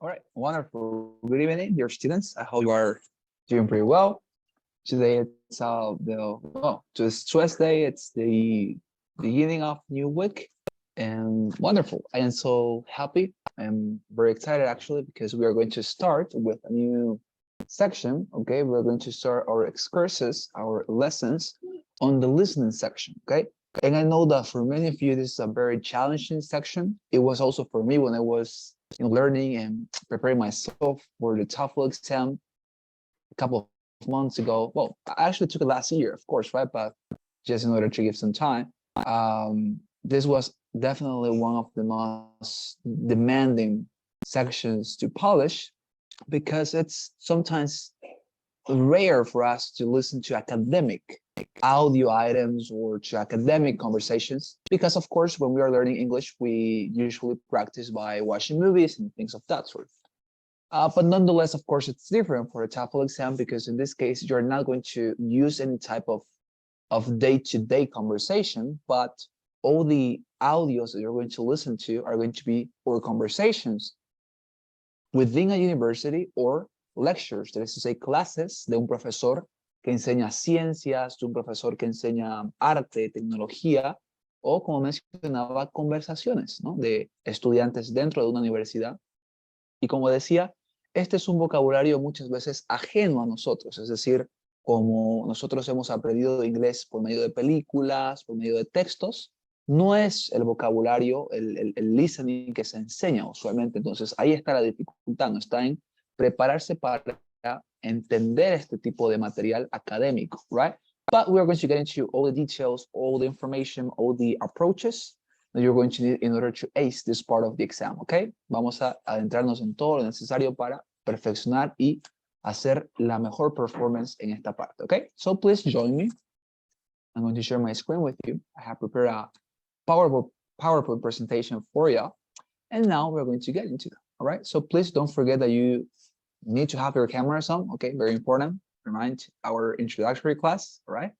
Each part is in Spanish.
All right, wonderful. Good evening, dear students. I hope you are doing pretty well. Today it's today's Tuesday. It's the beginning of new week, and wonderful. I am so happy. I'm very excited actually because we are going to start with a new section. Okay, we're going to start our excursus, our lessons on the listening section. Okay, and I know that for many of you this is a very challenging section. It was also for me when I was learning and preparing myself for the TOEFL exam a couple of months ago. Well, I actually took it last year, of course, right? But just in order to give some time, this was definitely one of the most demanding sections to polish because it's sometimes rare for us to listen to academic audio items or to academic conversations because of course when we are learning English we usually practice by watching movies and things of that sort. But nonetheless, of course, it's different for a TOEFL exam because in this case, you're not going to use any type of day-to-day conversation, but all the audios that you're going to listen to are going to be or conversations within a university or lectures, that is to say, clases de un profesor que enseña ciencias, de un profesor que enseña arte, tecnología, o como mencionaba, conversaciones, ¿no? De estudiantes dentro de una universidad. Y como decía, este es un vocabulario muchas veces ajeno a nosotros, es decir, como nosotros hemos aprendido inglés por medio de películas, por medio de textos, no es el vocabulario, el listening que se enseña usualmente. Entonces, ahí está la dificultad, no está en prepararse para entender este tipo de material académico, right? But we are going to get into all the details, all the information, all the approaches that you're going to need in order to ace this part of the exam, okay? Vamos a adentrarnos en todo lo necesario para perfeccionar y hacer la mejor performance en esta parte, okay? So please join me. I'm going to share my screen with you. I have prepared a PowerPoint presentation for you. And now we're going to get into it, all right? So please don't forget that you need to have your cameras on, okay? Very important. Remind our introductory class, all right?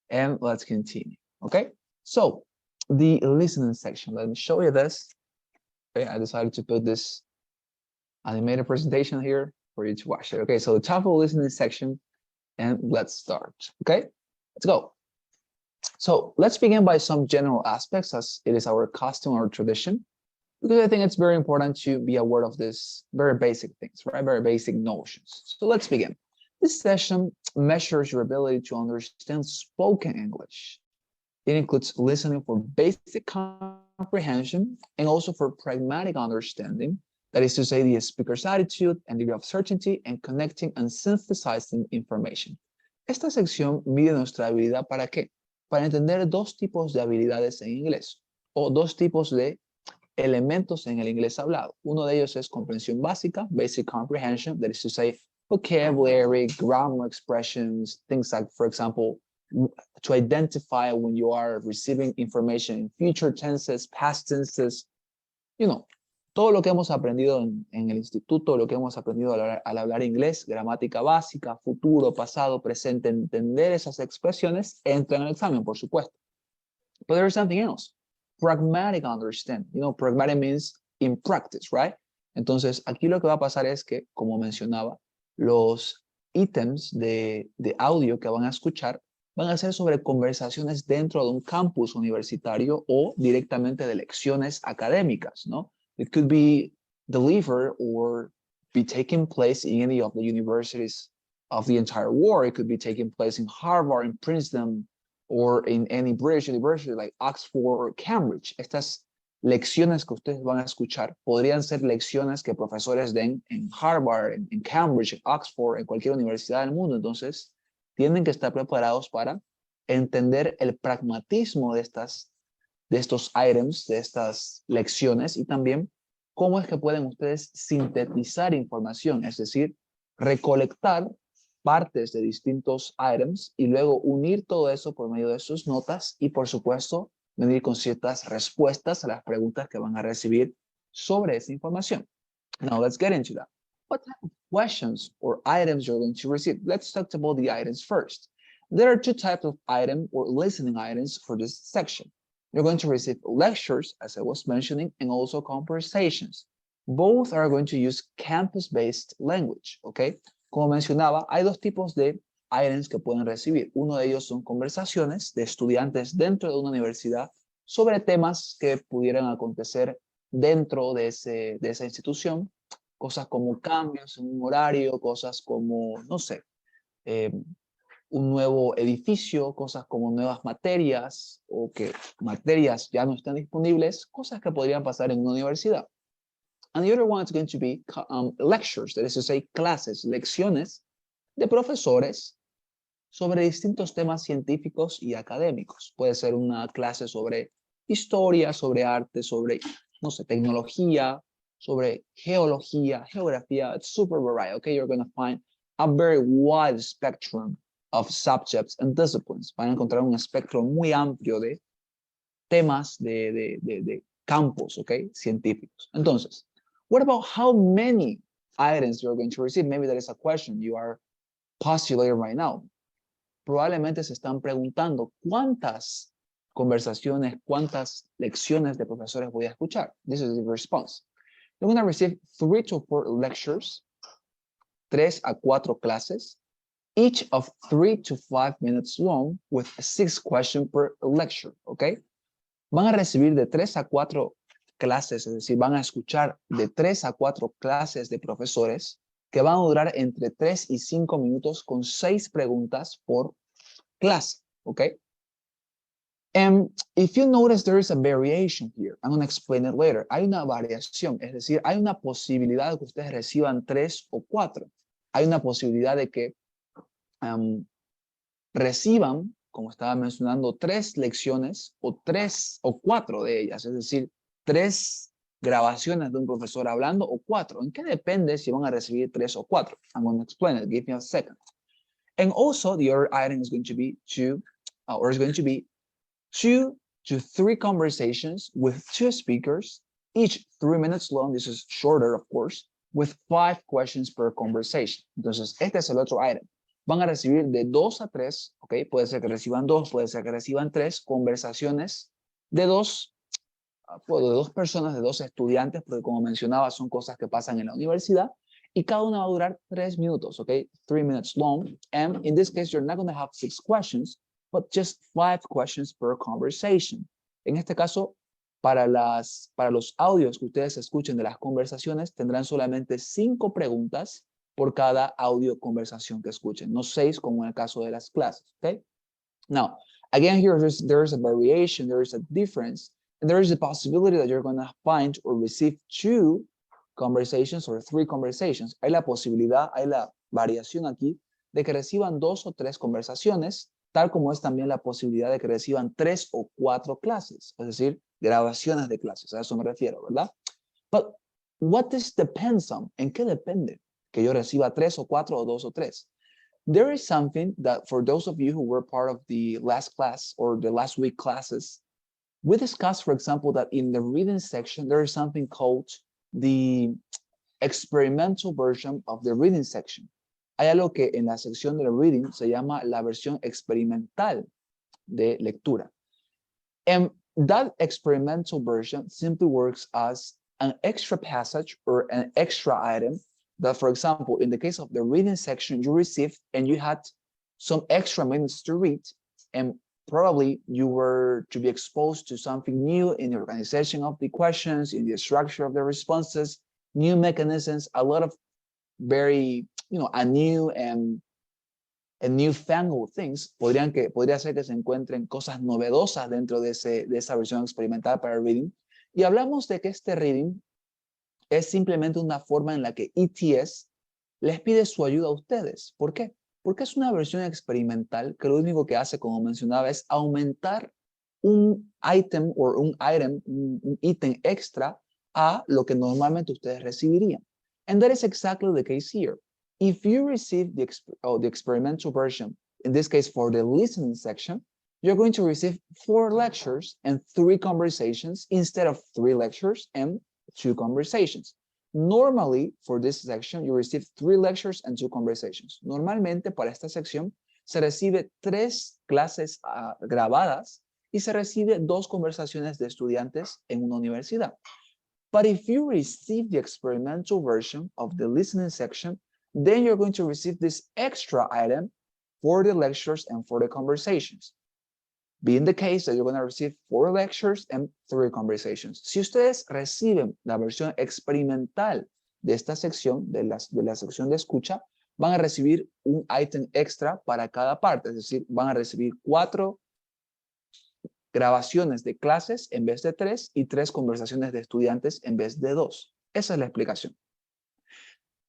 And let's continue, okay? So the listening section, let me show you this. Okay, I decided to put this animated presentation here for you to watch it. Okay, so the TOEFL listening section, and let's start, okay? Let's go. So let's begin by some general aspects as it is our custom or tradition, because I think it's very important to be aware of this very basic things, right? Very basic notions. So let's begin. This session measures your ability to understand spoken English. It includes listening for basic comprehension and also for pragmatic understanding, that is to say, the speaker's attitude and degree of certainty and connecting and synthesizing information. Esta sección mide nuestra habilidad ¿para qué? Para entender dos tipos de habilidades en inglés o dos tipos de elementos en el inglés hablado. Uno de ellos es comprensión básica, basic comprehension, that is to say, vocabulary, grammar expressions, things like, for example, to identify when you are receiving information in future tenses, past tenses, you know, todo lo que hemos aprendido en el instituto, lo que hemos aprendido al hablar inglés, gramática básica, futuro, pasado, presente, entender esas expresiones, entra en el examen, por supuesto. But there's something else, pragmatic understanding. You know, pragmatic means in practice, right? Entonces, aquí lo que va a pasar es que, como mencionaba, los ítems de audio que van a escuchar van a ser sobre conversaciones dentro de un campus universitario o directamente de lecciones académicas, ¿no? It could be delivered or be taking place in any of the universities of the entire world. It could be taking place in Harvard, in Princeton, or in any British university like Oxford or Cambridge. Estas lecciones que ustedes van a escuchar podrían ser lecciones que profesores den en Harvard, en Cambridge, en Oxford, en cualquier universidad del mundo. Entonces, tienen que estar preparados para entender el pragmatismo de estos items, de estas lecciones y también cómo es que pueden ustedes sintetizar información, es decir, recolectar partes de distintos items y luego unir todo eso por medio de sus notas y por supuesto venir con ciertas respuestas a las preguntas que van a recibir sobre esa información. Now let's get into that. What type of questions or items you're going to receive? Let's talk about the items first. There are two types of item or listening items for this section. You're going to receive lectures, as I was mentioning, and also conversations. Both are going to use campus-based language, ¿ok? Como mencionaba, hay dos tipos de items que pueden recibir. Uno de ellos son conversaciones de estudiantes dentro de una universidad sobre temas que pudieran acontecer dentro de esa institución, cosas como cambios en un horario, cosas como, no sé, eh, un nuevo edificio, cosas como nuevas materias o que materias ya no están disponibles, cosas que podrían pasar en una universidad. And the other one is going to be lectures, that is to say, clases, lecciones de profesores sobre distintos temas científicos y académicos. Puede ser una clase sobre historia, sobre arte, sobre, no sé, tecnología, sobre geología, geografía. It's super variety, okay? You're going to find a very wide spectrum of subjects and disciplines. Van a encontrar un espectro muy amplio de temas de campos, okay? Científicos. Entonces, what about how many items you're going to receive? Maybe that is a question you are postulating right now. Probablemente se están preguntando cuántas conversaciones, cuántas lecciones de profesores voy a escuchar. This is the response. You're going to receive 3 to 4 lectures, 3 a 4 clases, each of 3 to 5 minutes long with 6 questions per lecture, ¿ok? Van a recibir de 3 a 4 clases, es decir, van a escuchar de 3 a 4 clases de profesores que van a durar entre 3 y 5 minutos con 6 preguntas por clase, ¿ok? And if you notice there is a variation here, I'm going to explain it later. Hay una variación, es decir, hay una posibilidad de que ustedes reciban 3 o 4. Hay una posibilidad de que reciban, como estaba mencionando, 3 lecciones o 3 o 4 de ellas, es decir, 3 grabaciones de un profesor hablando o 4. ¿En qué depende si van a recibir 3 o 4? I'm going to explain it. Give me a second. And also, the other item is going to be 2 to 3 conversations with 2 speakers, each 3 minutes long. This is shorter, of course, with 5 questions per conversation. Entonces, este es el otro item. Van a recibir de 2 a 3, ¿ok? Puede ser que reciban 2, puede ser que reciban 3 conversaciones de dos personas, de 2 estudiantes, porque como mencionaba, son cosas que pasan en la universidad, y cada una va a durar 3 minutos, ¿ok? 3 minutes long, and in this case, you're not going to have 6 questions, but just 5 questions per conversation. En este caso, para los audios que ustedes escuchen de las conversaciones, tendrán solamente 5 preguntas por cada audio conversación que escuchen, no 6 como en el caso de las clases, ¿ok? Now, again, here there's a variation, there is a difference, and there is a possibility that you're going to find or receive 2 conversations or 3 conversations. Hay la posibilidad, hay la variación aquí de que reciban 2 o 3 conversaciones, tal como es también la posibilidad de que reciban 3 o 4 clases, es decir, grabaciones de clases, a eso me refiero, ¿verdad? But what this depends on? ¿En qué depende que yo reciba 3 o 4 o 2 o 3? There is something that for those of you who were part of the last class or the last week classes, we discussed, for example, that in the reading section, there is something called the experimental version of the reading section. Hay algo que en la sección de reading se llama la versión experimental de lectura. And that experimental version simply works as an extra passage or an extra item that, for example, in the case of the reading section, you received and you had some extra minutes to read, and probably you were to be exposed to something new in the organization of the questions, in the structure of the responses, new mechanisms, a lot of very, a new and newfangled things. Podría ser que se encuentren cosas novedosas dentro de esa versión experimental para el reading. Y hablamos de que este reading es simplemente una forma en la que ETS les pide su ayuda a ustedes. ¿Por qué? Porque es una versión experimental que lo único que hace, como mencionaba, es aumentar un item o un ítem extra a lo que normalmente ustedes recibirían. And that is exactly the case here. If you receive the experimental version, in this case for the listening section, you're going to receive 4 lectures and 3 conversations instead of 3 lectures and 2 conversations. Normally, for this section, you receive 3 lectures and 2 conversations. Normalmente, para esta sección, se recibe 3 clases grabadas y se recibe 2 conversaciones de estudiantes en una universidad. But if you receive the experimental version of the listening section, then you're going to receive this extra item for the lectures and for the conversations. Being the case that you're going to receive 4 lectures and 3 conversations. Si ustedes reciben la versión experimental de esta sección, de la sección de escucha, van a recibir un ítem extra para cada parte. Es decir, van a recibir 4 grabaciones de clases en vez de 3 y 3 conversaciones de estudiantes en vez de 2. Esa es la explicación.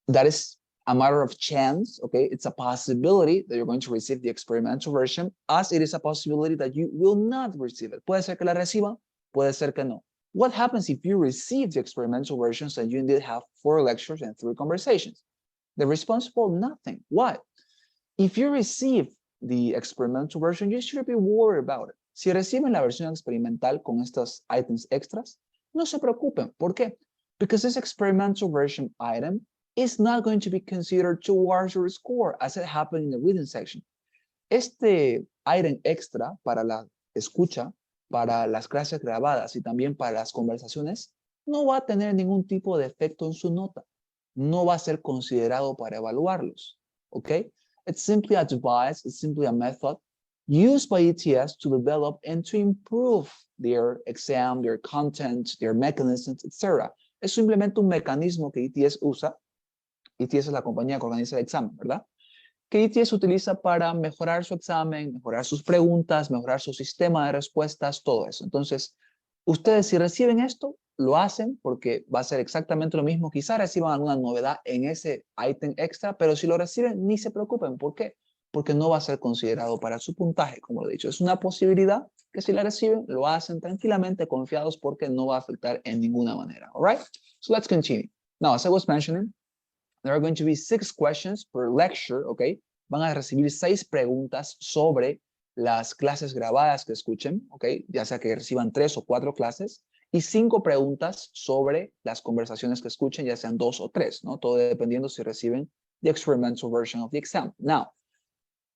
That is a matter of chance, okay? It's a possibility that you're going to receive the experimental version, as it is a possibility that you will not receive it. Puede ser que la reciban, puede ser que no. What happens if you receive the experimental versions and you indeed have 4 lectures and 3 conversations? The responsible, nothing. Why? If you receive the experimental version, you should be worried about it. Si reciben la versión experimental con estos items extras, no se preocupen. ¿Por qué? Because this experimental version item is not going to be considered towards your score as it happened in the reading section. Este item extra para la escucha, para las clases grabadas y también para las conversaciones, no va a tener ningún tipo de efecto en su nota. No va a ser considerado para evaluarlos. Okay? It's simply a device, it's simply a method used by ETS to develop and to improve their exam, their content, their mechanisms, etc. Es simplemente un mecanismo que ETS usa. ETS es la compañía que organiza el examen, ¿verdad? Que ETS utiliza para mejorar su examen, mejorar sus preguntas, mejorar su sistema de respuestas, todo eso. Entonces, ustedes si reciben esto, lo hacen porque va a ser exactamente lo mismo. Quizá reciban alguna novedad en ese ítem extra, pero si lo reciben, ni se preocupen. ¿Por qué? Porque no va a ser considerado para su puntaje, como lo he dicho. Es una posibilidad que si la reciben, lo hacen tranquilamente, confiados, porque no va a afectar en ninguna manera. All right? So let's continue. Now, as I was mentioning, there are going to be 6 questions per lecture, okay? Van a recibir 6 preguntas sobre las clases grabadas que escuchen, okay? Ya sea que reciban 3 o 4 clases, y 5 preguntas sobre las conversaciones que escuchen, ya sean 2 o 3, ¿no? Todo dependiendo si reciben the experimental version of the exam. Now,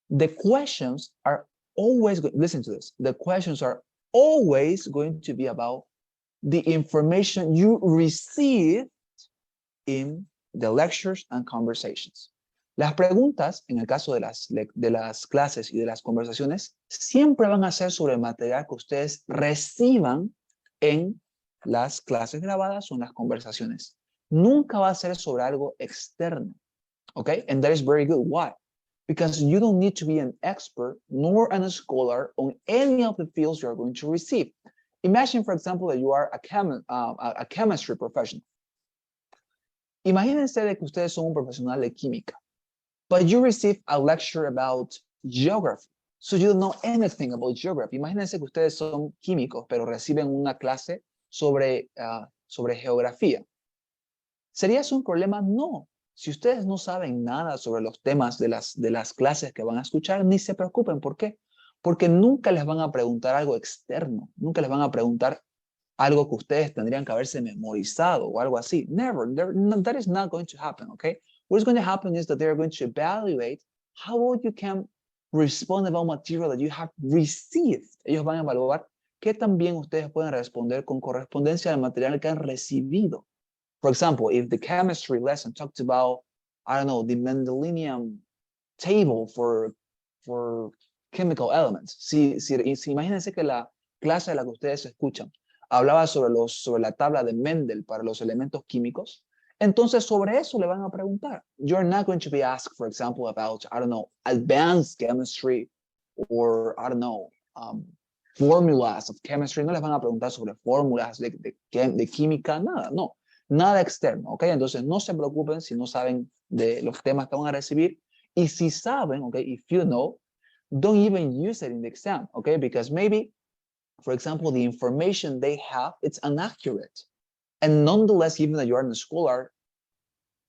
the questions are always, listen to this, the questions are always going to be about the information you received in the lectures and conversations. Las preguntas, en el caso de las clases y de las conversaciones, siempre van a ser sobre el material que ustedes reciban en las clases grabadas o en las conversaciones. Nunca va a ser sobre algo externo. Okay? And that is very good. Why? Because you don't need to be an expert nor a scholar on any of the fields you are going to receive. Imagine, for example, that you are a chemistry professional. Imagínense de que ustedes son un profesional de química, but you receive a lecture about geography. So you don't know anything about geography. Imagínense que ustedes son químicos, pero reciben una clase sobre geografía. ¿Sería eso un problema? No. Si ustedes no saben nada sobre los temas de las clases que van a escuchar, ni se preocupen. ¿Por qué? Porque nunca les van a preguntar algo externo. Nunca les van a preguntar algo que ustedes tendrían que haberse memorizado o algo así. Never. That is not going to happen, okay? What is going to happen is that they're going to evaluate how well you can respond about material that you have received. Ellos van a evaluar qué tan bien ustedes pueden responder con correspondencia al material que han recibido. For example, if the chemistry lesson talked about, I don't know, the Mendelian table for chemical elements. Si imagínense que la clase de la que ustedes escuchan hablaba sobre la tabla de Mendel para los elementos químicos, entonces sobre eso le van a preguntar. You're not going to be asked, for example, about, I don't know, advanced chemistry or, I don't know, formulas of chemistry. No les van a preguntar sobre fórmulas de química, nada, no. Nada externo, ¿ok? Entonces no se preocupen si no saben de los temas que van a recibir. Y si saben, ¿ok? If you know, don't even use it in the exam, ¿ok? Because maybe, for example, the information they have, it's inaccurate. And nonetheless, even that you are a scholar,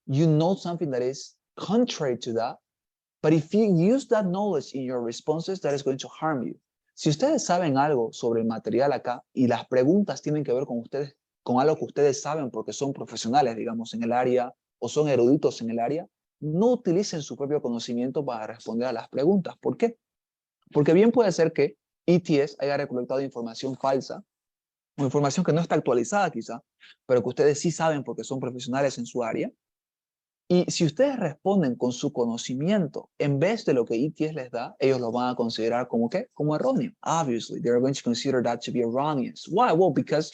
you know something that is contrary to that. But if you use that knowledge in your responses, that is going to harm you. Si ustedes saben algo sobre el material acá y las preguntas tienen que ver con ustedes, con algo que ustedes saben porque son profesionales, digamos, en el área o son eruditos en el área, no utilicen su propio conocimiento para responder a las preguntas. ¿Por qué? Porque bien puede ser que ETS haya recolectado información falsa o información que no está actualizada quizá, pero que ustedes sí saben porque son profesionales en su área. Y si ustedes responden con su conocimiento en vez de lo que ETS les da, ellos lo van a considerar como ¿qué? Como erróneo. Obviously, they're going to consider that to be erroneous. Why? Well, because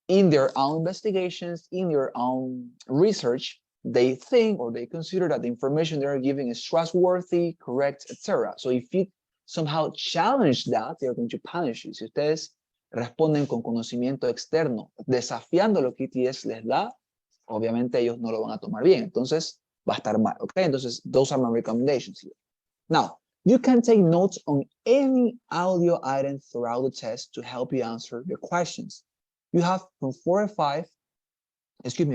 in their own investigations, in their own research, they think or they consider that the information they're giving is trustworthy, correct, etc. So if you somehow challenge that, they're going to punish you. Si ustedes responden con conocimiento externo, desafiando lo que ETS les da, obviamente ellos no lo van a tomar bien. Entonces, va a estar mal, ¿ok? Entonces, those are my recommendations here. Now, you can take notes on any audio item throughout the test to help you answer your questions. You have from 45,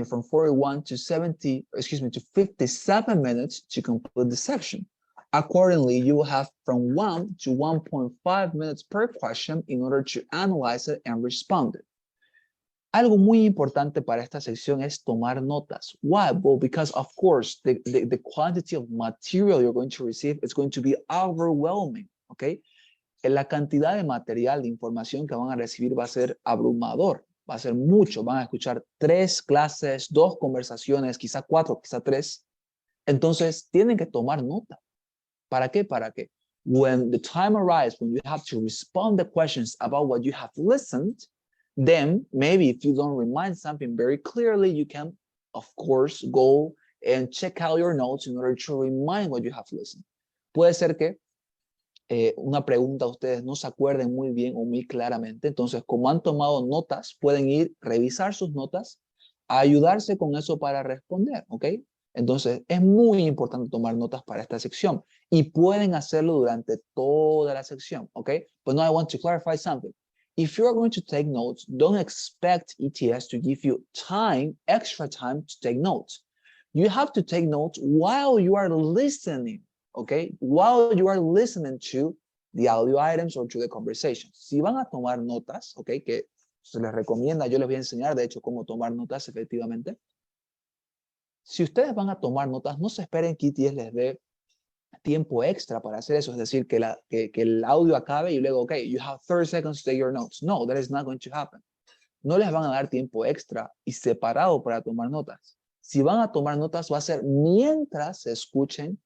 from 41 to 57 minutes to complete the section. Accordingly, you will have from 1 to 1.5 minutes per question in order to analyze it and respond it. Algo muy importante para esta sección es tomar notas. Why? Well, because of course, the quantity of material you're going to receive is going to be overwhelming, okay? La cantidad de material, de información que van a recibir va a ser abrumador, va a ser mucho. Van a escuchar 3 clases, 2 conversaciones, quizá 4, quizá 3. Entonces, tienen que tomar nota. ¿Para qué? Para que when the time arrives, when you have to respond the questions about what you have listened, then maybe if you don't remind something very clearly, you can, of course, go and check out your notes in order to remind what you have listened. Puede ser que una pregunta ustedes no se acuerden muy bien o muy claramente, entonces como han tomado notas, pueden ir, revisar sus notas, a ayudarse con eso para responder, ¿ok? Entonces es muy importante tomar notas para esta sección y pueden hacerlo durante toda la sección, ¿ok? But now I want to clarify something. If you're going to take notes, don't expect ETS to give you extra time to take notes. You have to take notes while you are listening, okay? While you are listening to the audio items or to the conversation. Si van a tomar notas, okay, que se les recomienda, yo les voy a enseñar, de hecho, cómo tomar notas efectivamente. Si ustedes van a tomar notas, no se esperen que ETS les dé tiempo extra para hacer eso, es decir, que el audio acabe y luego, okay, you have 30 seconds to take your notes. No, that is not going to happen. No les van a dar tiempo extra y separado para tomar notas. Si van a tomar notas, va a ser mientras escuchen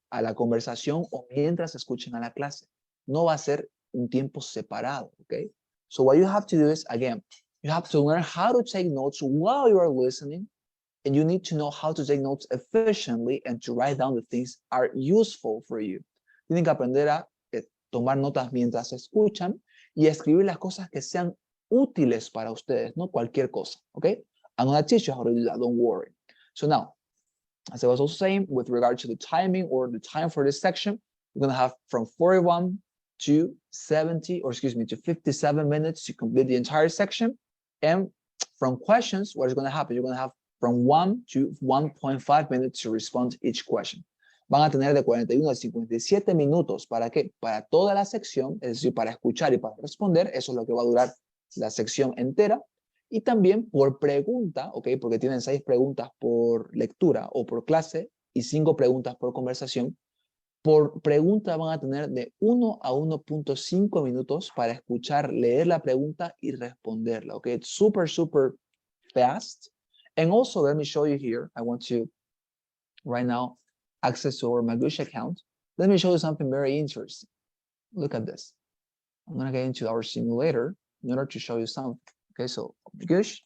a la conversación o mientras escuchen a la clase. No va a ser un tiempo separado, okay? So what you have to do is, again, you have to learn how to take notes while you are listening. And you need to know how to take notes efficiently and to write down the things are useful for you. Tienen que aprender a tomar notas mientras escuchan y escribir las cosas que sean útiles para ustedes, no cualquier cosa, okay? I'm going to teach you how to do that, don't worry. So now, as I was also saying, with regard to the timing or the time for this section, you're going to have from 41 to 57 minutes to complete the entire section. And from questions, what is going to happen? You're going to have from 1 to 1.5 minutes to respond to each question. Van a tener de 41 a 57 minutos. ¿Para qué? Para toda la sección, es decir, para escuchar y para responder. Eso es lo que va a durar la sección entera. Y también por pregunta, ¿ok? Porque tienen 6 preguntas por lectura o por clase y 5 preguntas por conversación. Por pregunta van a tener de 1 a 1.5 minutos para escuchar, leer la pregunta y responderla, ¿ok? It's super, super fast. And also, let me show you here. I want to, right now, access our Magush account. Let me show you something very interesting. Look at this. I'm going to get into our simulator in order to show you something. Okay, so Magush.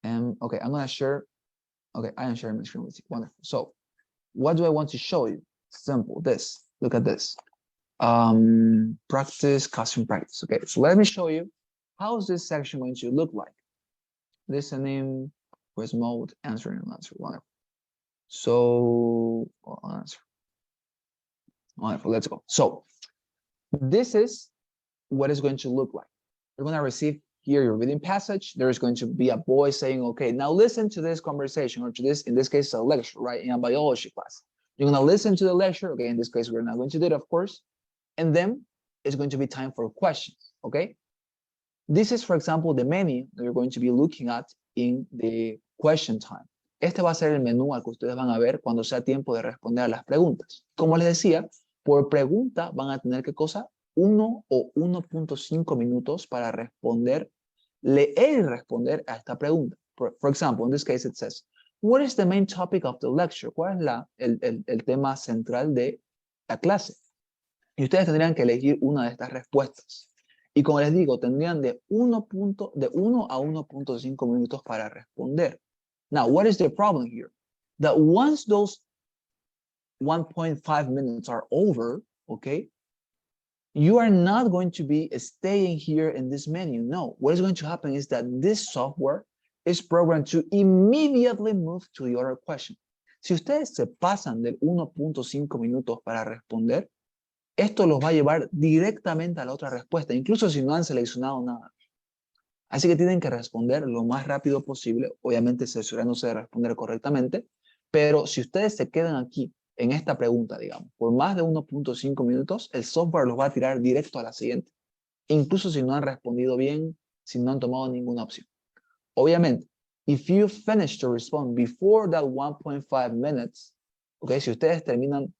And okay, I'm going to share. Okay, I am sharing my screen with you. Wonderful. So what do I want to show you? Simple. This. Look at this. Practice, custom practice. Okay, so let me show you how is this section going to look like. Listening, quiz mode, answering and answer. Wonderful. So, answer. Wonderful. Let's go. So, this is what it's going to look like. You're going to receive here your reading passage. There is going to be a voice saying, okay, now listen to this conversation or to this, in this case, a lecture, right? In a biology class. You're going to listen to the lecture. Okay, in this case, we're not going to do it, of course. And then it's going to be time for questions. Okay. This is, for example, the menu that you're going to be looking at in the question time. Este va a ser el menú al que ustedes van a ver cuando sea tiempo de responder a las preguntas. Como les decía, por pregunta van a tener ¿qué cosa? 1 o 1.5 minutos para leer y responder a esta pregunta. For example, in this case it says, what is the main topic of the lecture? ¿Cuál es el tema central de la clase? Y ustedes tendrían que elegir una de estas respuestas. Y como les digo, tendrían de 1 a 1.5 minutos para responder. Now, what is the problem here? That once those 1.5 minutes are over, okay, you are not going to be staying here in this menu. No, what is going to happen is that this software is programmed to immediately move to the other question. Si ustedes se pasan del 1.5 minutos para responder, esto los va a llevar directamente a la otra respuesta, incluso si no han seleccionado nada. Así que tienen que responder lo más rápido posible, obviamente cerciorándose de responder correctamente, pero si ustedes se quedan aquí en esta pregunta, digamos, por más de 1.5 minutos, el software los va a tirar directo a la siguiente, incluso si no han respondido bien, si no han tomado ninguna opción. Obviamente, if you finish to respond before that 1.5 minutes, okay, si ustedes terminan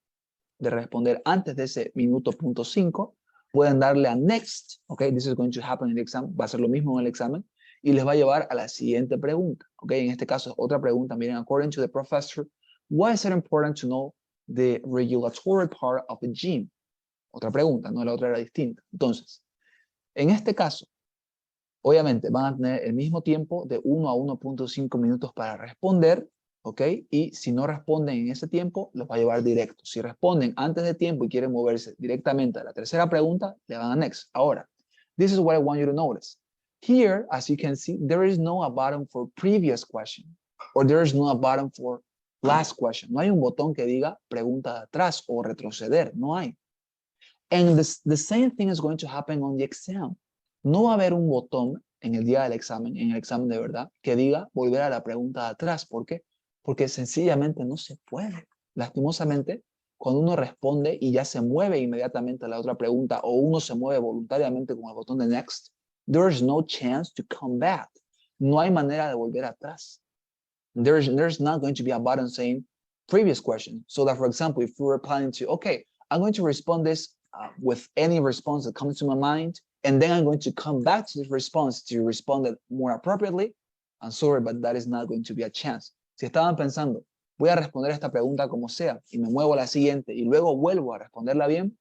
de responder antes de ese minuto punto 5, pueden darle a next, okay, this is going to happen in the exam, va a ser lo mismo en el examen, y les va a llevar a la siguiente pregunta, okay, en este caso otra pregunta, miren, according to the professor, why is it important to know the regulatory part of a gym? Otra pregunta, no, la otra era distinta. Entonces, en este caso, obviamente van a tener el mismo tiempo de 1 a 1.5 minutos para responder, ¿ok? Y si no responden en ese tiempo, los va a llevar directo. Si responden antes de tiempo y quieren moverse directamente a la tercera pregunta, le van a next. Ahora, this is what I want you to notice. Here, as you can see, there is no a button for previous question, or there is no a button for last question. No hay un botón que diga pregunta de atrás o retroceder, no hay. And the same thing is going to happen on the exam. No va a haber un botón en el día del examen, en el examen de verdad, que diga volver a la pregunta de atrás. ¿Por qué? Porque sencillamente no se puede. Lastimosamente, cuando uno responde y ya se mueve inmediatamente a la otra pregunta o uno se mueve voluntariamente con el botón de next, there is no chance to come back. No hay manera de volver atrás. There's not going to be a button saying previous question. So that, for example, if we were planning to, okay, I'm going to respond this with any response that comes to my mind, and then I'm going to come back to the response to respond it more appropriately. I'm sorry, but that is not going to be a chance. Si estaban pensando, voy a responder esta pregunta como sea, y me muevo a la siguiente, y luego vuelvo a responderla bien,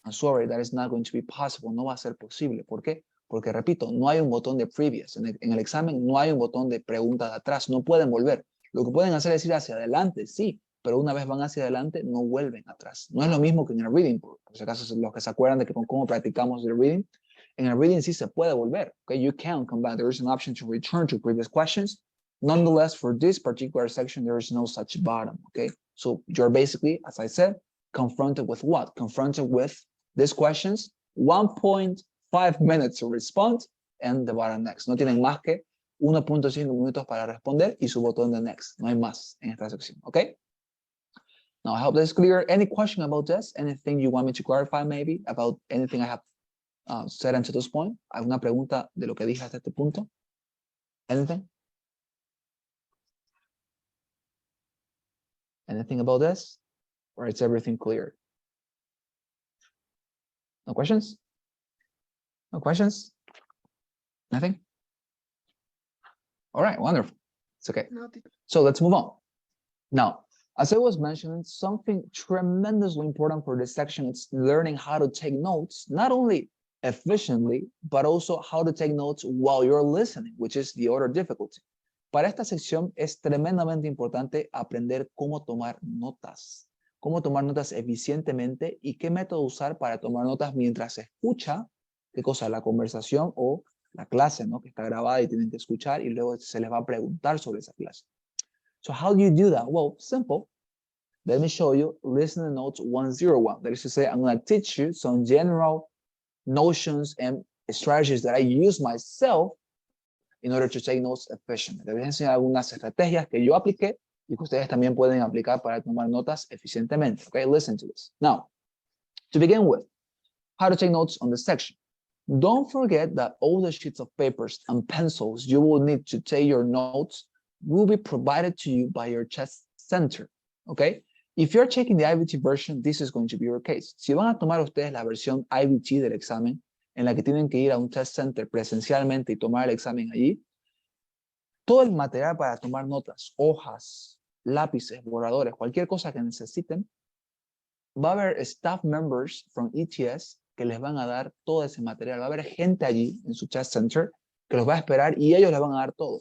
I'm sorry, that is not going to be possible. No va a ser posible. ¿Por qué? Porque, repito, no hay un botón de previous. En el examen no hay un botón de pregunta de atrás. No pueden volver. Lo que pueden hacer es ir hacia adelante, sí, pero una vez van hacia adelante, no vuelven atrás. No es lo mismo que en el reading, por si acaso los que se acuerdan de cómo practicamos el reading. En el reading sí se puede volver. Okay? You can come back. There is an option to return to previous questions. Nonetheless, for this particular section, there is no such button. Okay? So you're basically, as I said, confronted with what? Confronted with these questions, 1.5 minutes to respond, and the button next. No tienen más que 1.5 minutos para responder y su botón de next. No hay más en esta sección. Okay? Now, I hope that's clear. Any question about this? Anything you want me to clarify maybe about anything I have said until this point? ¿Alguna pregunta de lo que dije hasta este punto? Anything? Anything about this? Or is everything clear? No questions? No questions? Nothing? All right, wonderful. It's okay. So let's move on. Now, as I was mentioning, something tremendously important for this section is learning how to take notes, not only efficiently, but also how to take notes while you're listening, which is the other difficulty. Para esta sección es tremendamente importante aprender cómo tomar notas eficientemente y qué método usar para tomar notas mientras se escucha, qué cosa, la conversación o la clase, ¿no? Que está grabada y tienen que escuchar y luego se les va a preguntar sobre esa clase. So how do you do that? Well, simple. Let me show you listening notes 101. That is to say, I'm going to teach you some general notions and strategies that I use myself in order to take notes efficiently. Les voy a enseñar algunas estrategias que yo apliqué y que ustedes también pueden aplicar para tomar notas eficientemente. Okay, listen to this. Now, to begin with, how to take notes on this section. Don't forget that all the sheets of papers and pencils you will need to take your notes will be provided to you by your test center. Okay? If you're taking the IBT version, this is going to be your case. Si van a tomar ustedes la versión IBT del examen, en la que tienen que ir a un test center presencialmente y tomar el examen allí, todo el material para tomar notas, hojas, lápices, borradores, cualquier cosa que necesiten, va a haber staff members from ETS que les van a dar todo ese material. Va a haber gente allí en su test center que los va a esperar y ellos les van a dar todo.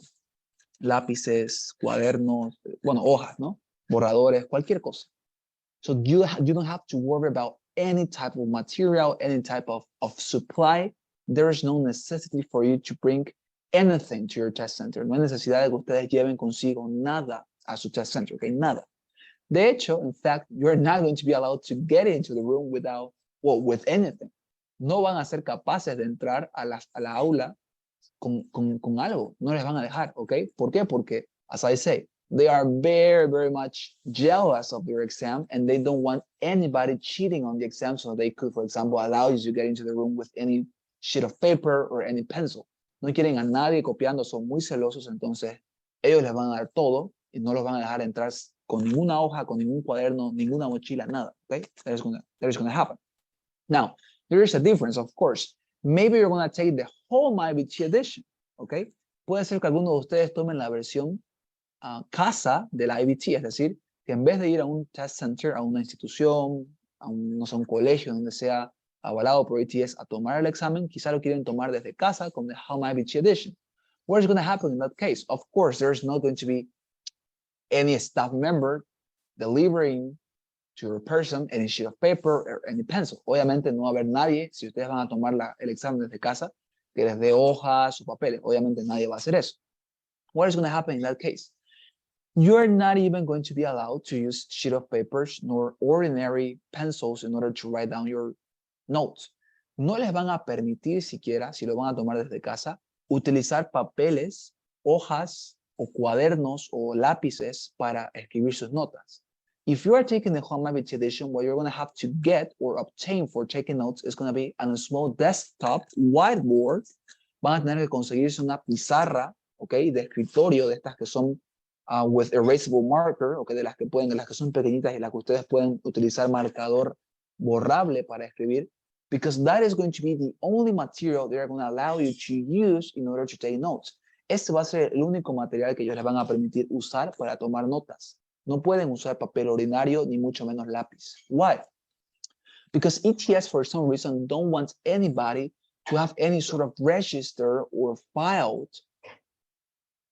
Lápices, cuadernos, bueno, hojas, ¿no? Borradores, cualquier cosa. So you don't have to worry about any type of material, any type of supply. There is no necessity for you to bring anything to your test center. No hay necesidad de que ustedes lleven consigo nada a su test center, okay? Nada. De hecho, in fact, you're not going to be allowed to get into the room with anything. No van a ser capaces de entrar a la aula con algo. No les van a dejar, ¿ok? ¿Por qué? Porque, as I say, they are very, very much jealous of their exam and they don't want anybody cheating on the exam so they could, for example, allow you to get into the room with any sheet of paper or any pencil. No quieren a nadie copiando, son muy celosos, entonces ellos les van a dar todo y no los van a dejar entrar con ninguna hoja, con ningún cuaderno, ninguna mochila, nada, okay? That is going to happen. Now, there is a difference, of course. Maybe you're going to take the whole MyBT edition, okay? Puede ser que algunos de ustedes tomen la versión casa de la IBT, es decir, que en vez de ir a un test center, a una institución, a un, no sé, un colegio donde sea avalado por ETS a tomar el examen, quizá lo quieren tomar desde casa con the Home IBT edition. What is going to happen in that case? Of course, there's not going to be any staff member delivering to your person any sheet of paper or any pencil. Obviamente no va a haber nadie, si ustedes van a tomar el examen desde casa, que les dé hojas o papeles. Obviamente nadie va a hacer eso. What is going to happen in that case? You're not even going to be allowed to use sheet of papers nor ordinary pencils in order to write down your notes. No les van a permitir siquiera, si lo van a tomar desde casa, utilizar papeles, hojas o cuadernos o lápices para escribir sus notas. If you are taking the Home IBT edition, what you're going to have to get or obtain for taking notes is going to be on a small desktop whiteboard. Van a tener que conseguirse una pizarra, okay, de escritorio, de estas que son with erasable marker, okay, de las que son pequeñitas y las que ustedes pueden utilizar marcador borrable para escribir, because that is going to be the only material they're going to allow you to use in order to take notes. Este va a ser el único material que ellos les van a permitir usar para tomar notas. No pueden usar papel ordinario ni mucho menos lápiz. Why? Because ETS, for some reason, don't want anybody to have any sort of register or filed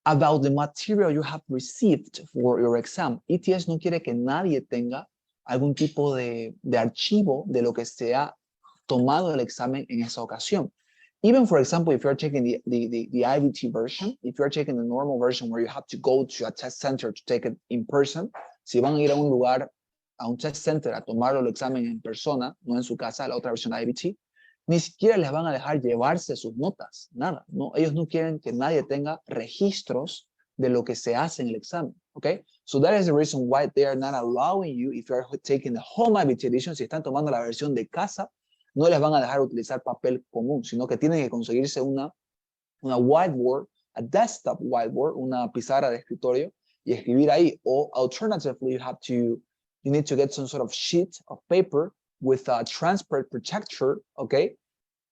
about the material you have received for your exam. ETS no quiere que nadie tenga algún tipo de archivo de lo que se ha tomado el examen en esa ocasión. Even, for example, if you're taking the IBT version, if you're taking the normal version where you have to go to a test center to take it in person, si van a ir a un lugar, a un test center a tomar el examen en persona, no en su casa, la otra versión de IBT, ni siquiera les van a dejar llevarse sus notas, nada. No, ellos no quieren que nadie tenga registros de lo que se hace en el examen, okay? So that is the reason why they are not allowing you, if you're taking the Home IBT edition, si están tomando la versión de casa, no les van a dejar utilizar papel común, sino que tienen que conseguirse una whiteboard, a desktop whiteboard, una pizarra de escritorio, y escribir ahí. O alternatively, you need to get some sort of sheet of paper with a transparent protector, okay?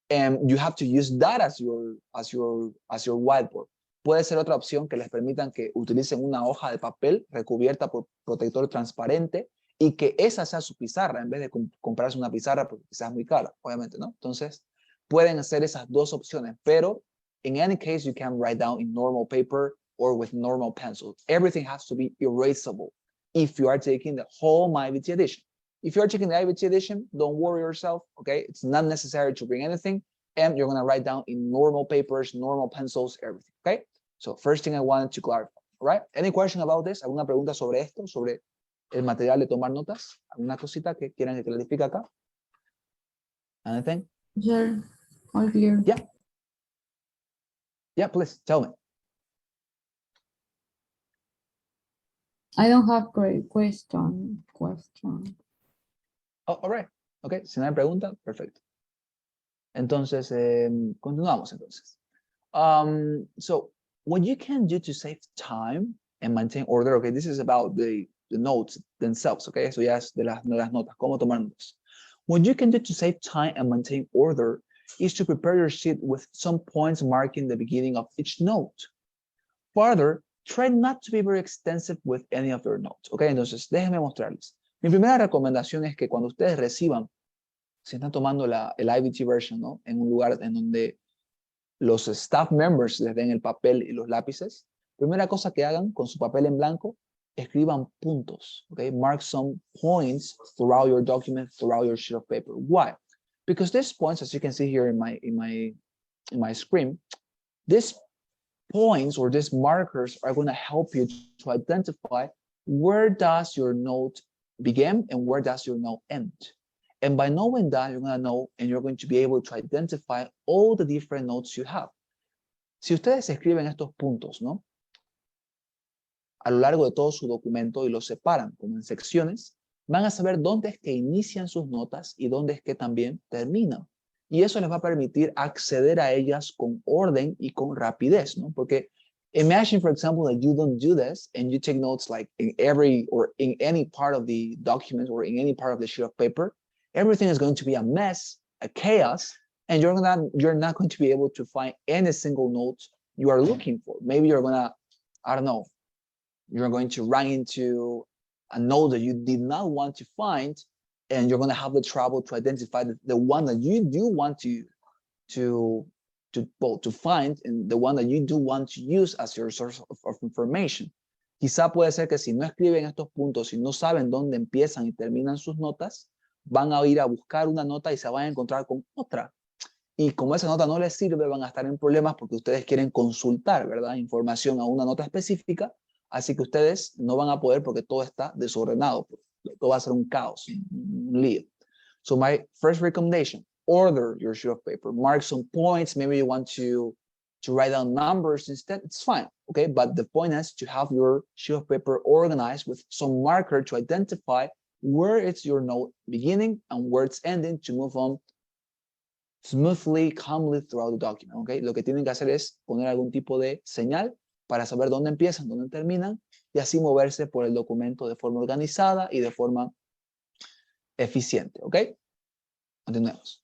And you have to use that as your whiteboard. Puede ser otra opción que les permitan que utilicen una hoja de papel recubierta por protector transparente y que esa sea su pizarra en vez de comprarse una pizarra porque quizás es muy cara, obviamente, ¿no? Entonces, pueden hacer esas dos opciones, pero in any case, you can write down in normal paper or with normal pencil. Everything has to be erasable if you are taking the whole IBT edition. If you're taking the IBT edition, don't worry yourself, okay? It's not necessary to bring anything, and you're gonna write down in normal papers, normal pencils, everything, okay? So first thing I wanted to clarify, all right? Any question about this? ¿Alguna pregunta sobre esto, sobre el material de tomar notas? ¿Alguna cosita que quieran que clarifique acá? Anything? Sure, all clear. Yeah. Yeah, please, tell me. I don't have great question. Oh, all right. Okay, si no hay pregunta, perfecto. Entonces, continuamos entonces. So what you can do to save time and maintain order, okay, this is about the notes themselves, okay? Eso ya es de las notas, cómo tomar notas. What you can do to save time and maintain order is to prepare your sheet with some points marking the beginning of each note. Further, try not to be very extensive with any of your notes, okay? Entonces, déjenme mostrarles. Mi primera recomendación es que cuando ustedes reciban, si están tomando el IBT version, ¿no? En un lugar en donde los staff members les den el papel y los lápices, primera cosa que hagan con su papel en blanco, escriban puntos, okay? Mark some points throughout your document, throughout your sheet of paper. Why? Because these points, as you can see here in my screen, these points or these markers are going to help you to identify where does your note begin and where does your note end. And by knowing that, you're going to know and you're going to be able to identify all the different notes you have. Si ustedes escriben estos puntos, ¿no? A lo largo de todo su documento y los separan como en secciones, van a saber dónde es que inician sus notas y dónde es que también terminan. Y eso les va a permitir acceder a ellas con orden y con rapidez, ¿no? Porque imagine, for example, that you don't do this and you take notes like in every or in any part of the document or in any part of the sheet of paper. Everything is going to be a mess, a chaos, and you're not going to be able to find any single note you are looking for. Maybe you're gonna, I don't know, you're going to run into a note that you did not want to find, and you're going to have the trouble to identify the one that you do want to find, and the one that you do want to use as your source of information. Quizá puede ser que si no escriben estos puntos, si no saben dónde empiezan y terminan sus notas, van a ir a buscar una nota y se van a encontrar con otra. Y como esa nota no les sirve, van a estar en problemas porque ustedes quieren consultar, ¿verdad? Información a una nota específica, así que ustedes no van a poder porque todo está desordenado. Todo va a ser un caos, un lío. So my first recommendation, order your sheet of paper. Mark some points. Maybe you want to write down numbers instead. It's fine, okay? But the point is to have your sheet of paper organized with some marker to identify where it's your note beginning and where it's ending to move on smoothly, calmly throughout the document, okay? Lo que tienen que hacer es poner algún tipo de señal para saber dónde empiezan, dónde terminan y así moverse por el documento de forma organizada y de forma eficiente, okay? Continuemos.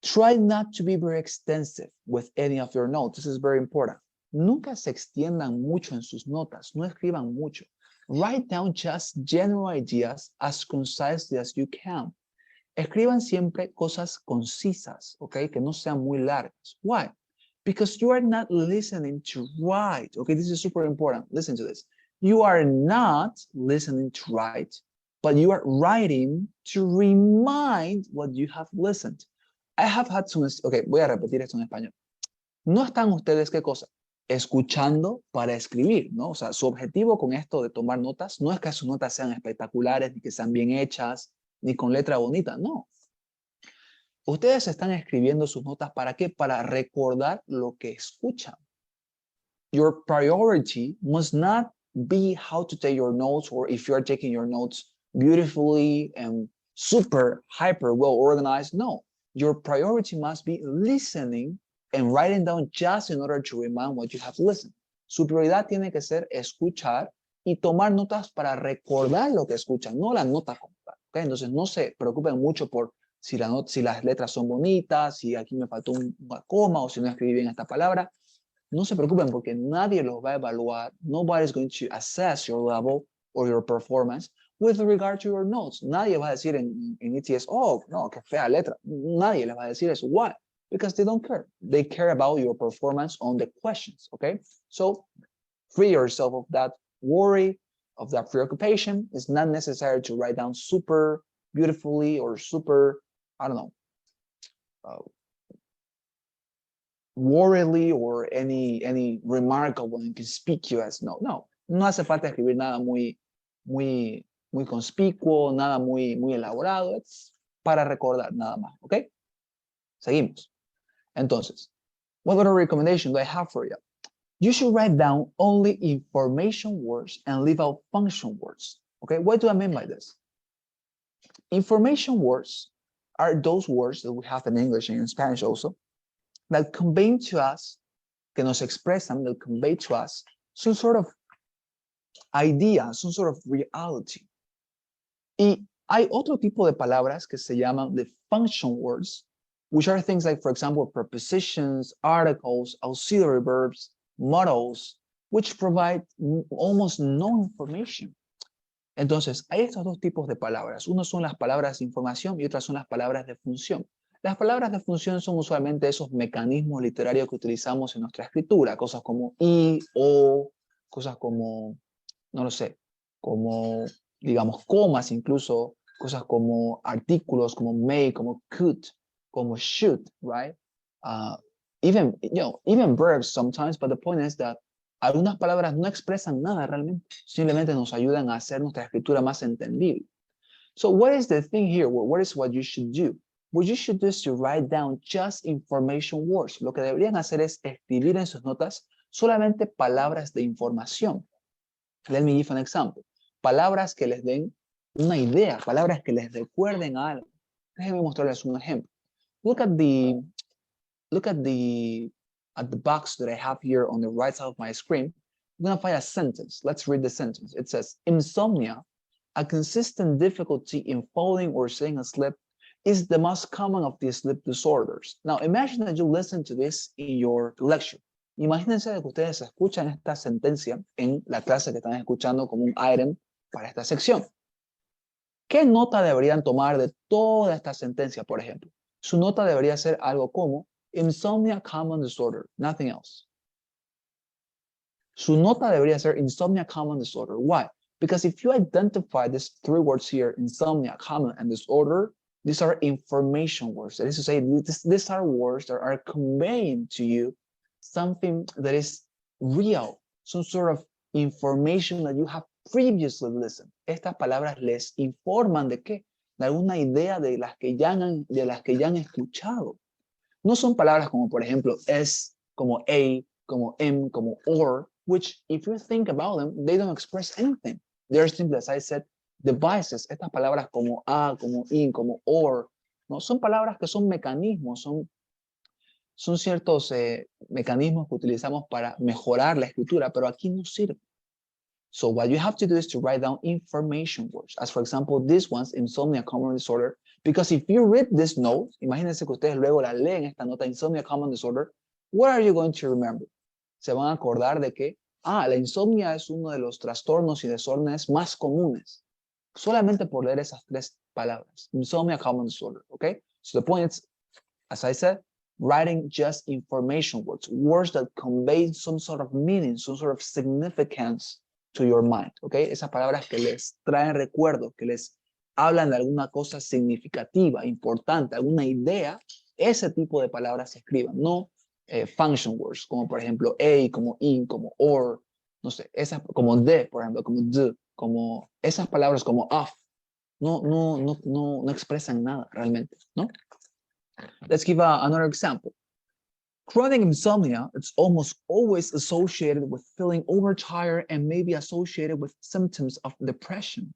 Try not to be very extensive with any of your notes. This is very important. Nunca se extiendan mucho en sus notas. No escriban mucho. Write down just general ideas as concisely as you can. Escriban siempre cosas concisas, okay? Que no sean muy largas. Why? Because you are not listening to write. Okay, this is super important. Listen to this. You are not listening to write, but you are writing to remind what you have listened. I have had some, okay, voy a repetir esto en español. No están ustedes, ¿qué cosa? Escuchando para escribir, ¿no? O sea, su objetivo con esto de tomar notas no es que sus notas sean espectaculares, ni que sean bien hechas, ni con letra bonita, no. Ustedes están escribiendo sus notas ¿para qué? Para recordar lo que escuchan. Your priority must not be how to take your notes or if you're taking your notes beautifully and super, hyper well organized. No, your priority must be listening and writing down just in order to remind what you have listened. Su prioridad tiene que ser escuchar y tomar notas para recordar lo que escuchan, no la nota como tal. ¿Okay? Entonces no se preocupen mucho por si las letras son bonitas, si aquí me faltó una coma o si no escribí bien esta palabra. No se preocupen porque nadie los va a evaluar. Nobody is going to assess your level or your performance with regard to your notes. Nadie va a decir en ETS, oh, no, qué fea letra. Nadie les va a decir eso. Why? Because they don't care. They care about your performance on the questions, okay? So free yourself of that worry, of that preoccupation. It's not necessary to write down super beautifully or super, I don't know, worryly or any remarkable and conspicuous. No hace falta escribir nada muy conspicuo, nada muy elaborado. Es para recordar nada más, ¿ok? Seguimos. Entonces, what other recommendation do I have for you? You should write down only information words and leave out function words. Okay, what do I mean by this? Information words are those words that we have in English and in Spanish also, that convey to us, que nos expresan, that convey to us some sort of idea, some sort of reality. Y hay otro tipo de palabras que se llaman the function words, which are things like, for example, prepositions, articles, auxiliary verbs, modals, which provide almost no information. Entonces, hay estos dos tipos de palabras. Uno son las palabras de información y otras son las palabras de función. Las palabras de función son usualmente esos mecanismos literarios que utilizamos en nuestra escritura, cosas como y, o, cosas como, no lo sé, como, digamos, comas incluso, cosas como artículos, como may, como could, como should, right? Uh, even verbs sometimes, but the point is that algunas palabras no expresan nada realmente, simplemente nos ayudan a hacer nuestra escritura más entendible. So what is the thing here? What is what you should do? What you should do is to write down just information words. Lo que deberían hacer es escribir en sus notas solamente palabras de información. Let me give an example. Palabras que les den una idea, palabras que les recuerden a algo. Déjenme mostrarles un ejemplo. Look at the box that I have here on the right side of my screen. I'm going to find a sentence. Let's read the sentence. It says, insomnia, a consistent difficulty in falling or staying asleep, is the most common of the sleep disorders. Now, imagine that you listen to this in your lecture. Imagínense que ustedes escuchan esta sentencia en la clase que están escuchando como un item para esta sección. ¿Qué nota deberían tomar de toda esta sentencia, por ejemplo? Su nota debería ser algo como insomnia common disorder, nothing else. Su nota debería ser insomnia common disorder. Why? Because if you identify these three words here, insomnia, common, and disorder, these are information words. That is to say, these are words that are conveying to you something that is real, some sort of information that you have previously listened. Estas palabras les informan de qué? De alguna idea de las que ya han escuchado. No son palabras como, por ejemplo, es, como a, como m, como or, which, if you think about them, they don't express anything. They're simply, as I said, devices. Estas palabras como a, como in, como or, ¿no? Son palabras que son mecanismos, son ciertos mecanismos que utilizamos para mejorar la escritura, pero aquí no sirve. So what you have to do is to write down information words, as for example, this one's insomnia common disorder, because if you read this note, imagínense que ustedes luego la leen esta nota, insomnia common disorder, what are you going to remember? Se van a acordar de que, la insomnia es uno de los trastornos y desórdenes más comunes, solamente por leer esas tres palabras, insomnia common disorder, okay? So the point is, as I said, writing just information words, words that convey some sort of meaning, some sort of significance to your mind, okay? Esas palabras que les traen recuerdos, que les hablan de alguna cosa significativa, importante, alguna idea, ese tipo de palabras se escriban, no function words, como por ejemplo a, como in, como or, no sé, esas, como de, por ejemplo, como do, como esas palabras como of, no expresan nada realmente, ¿no? Let's give another example. Chronic insomnia, it's almost always associated with feeling overtired and maybe associated with symptoms of depression.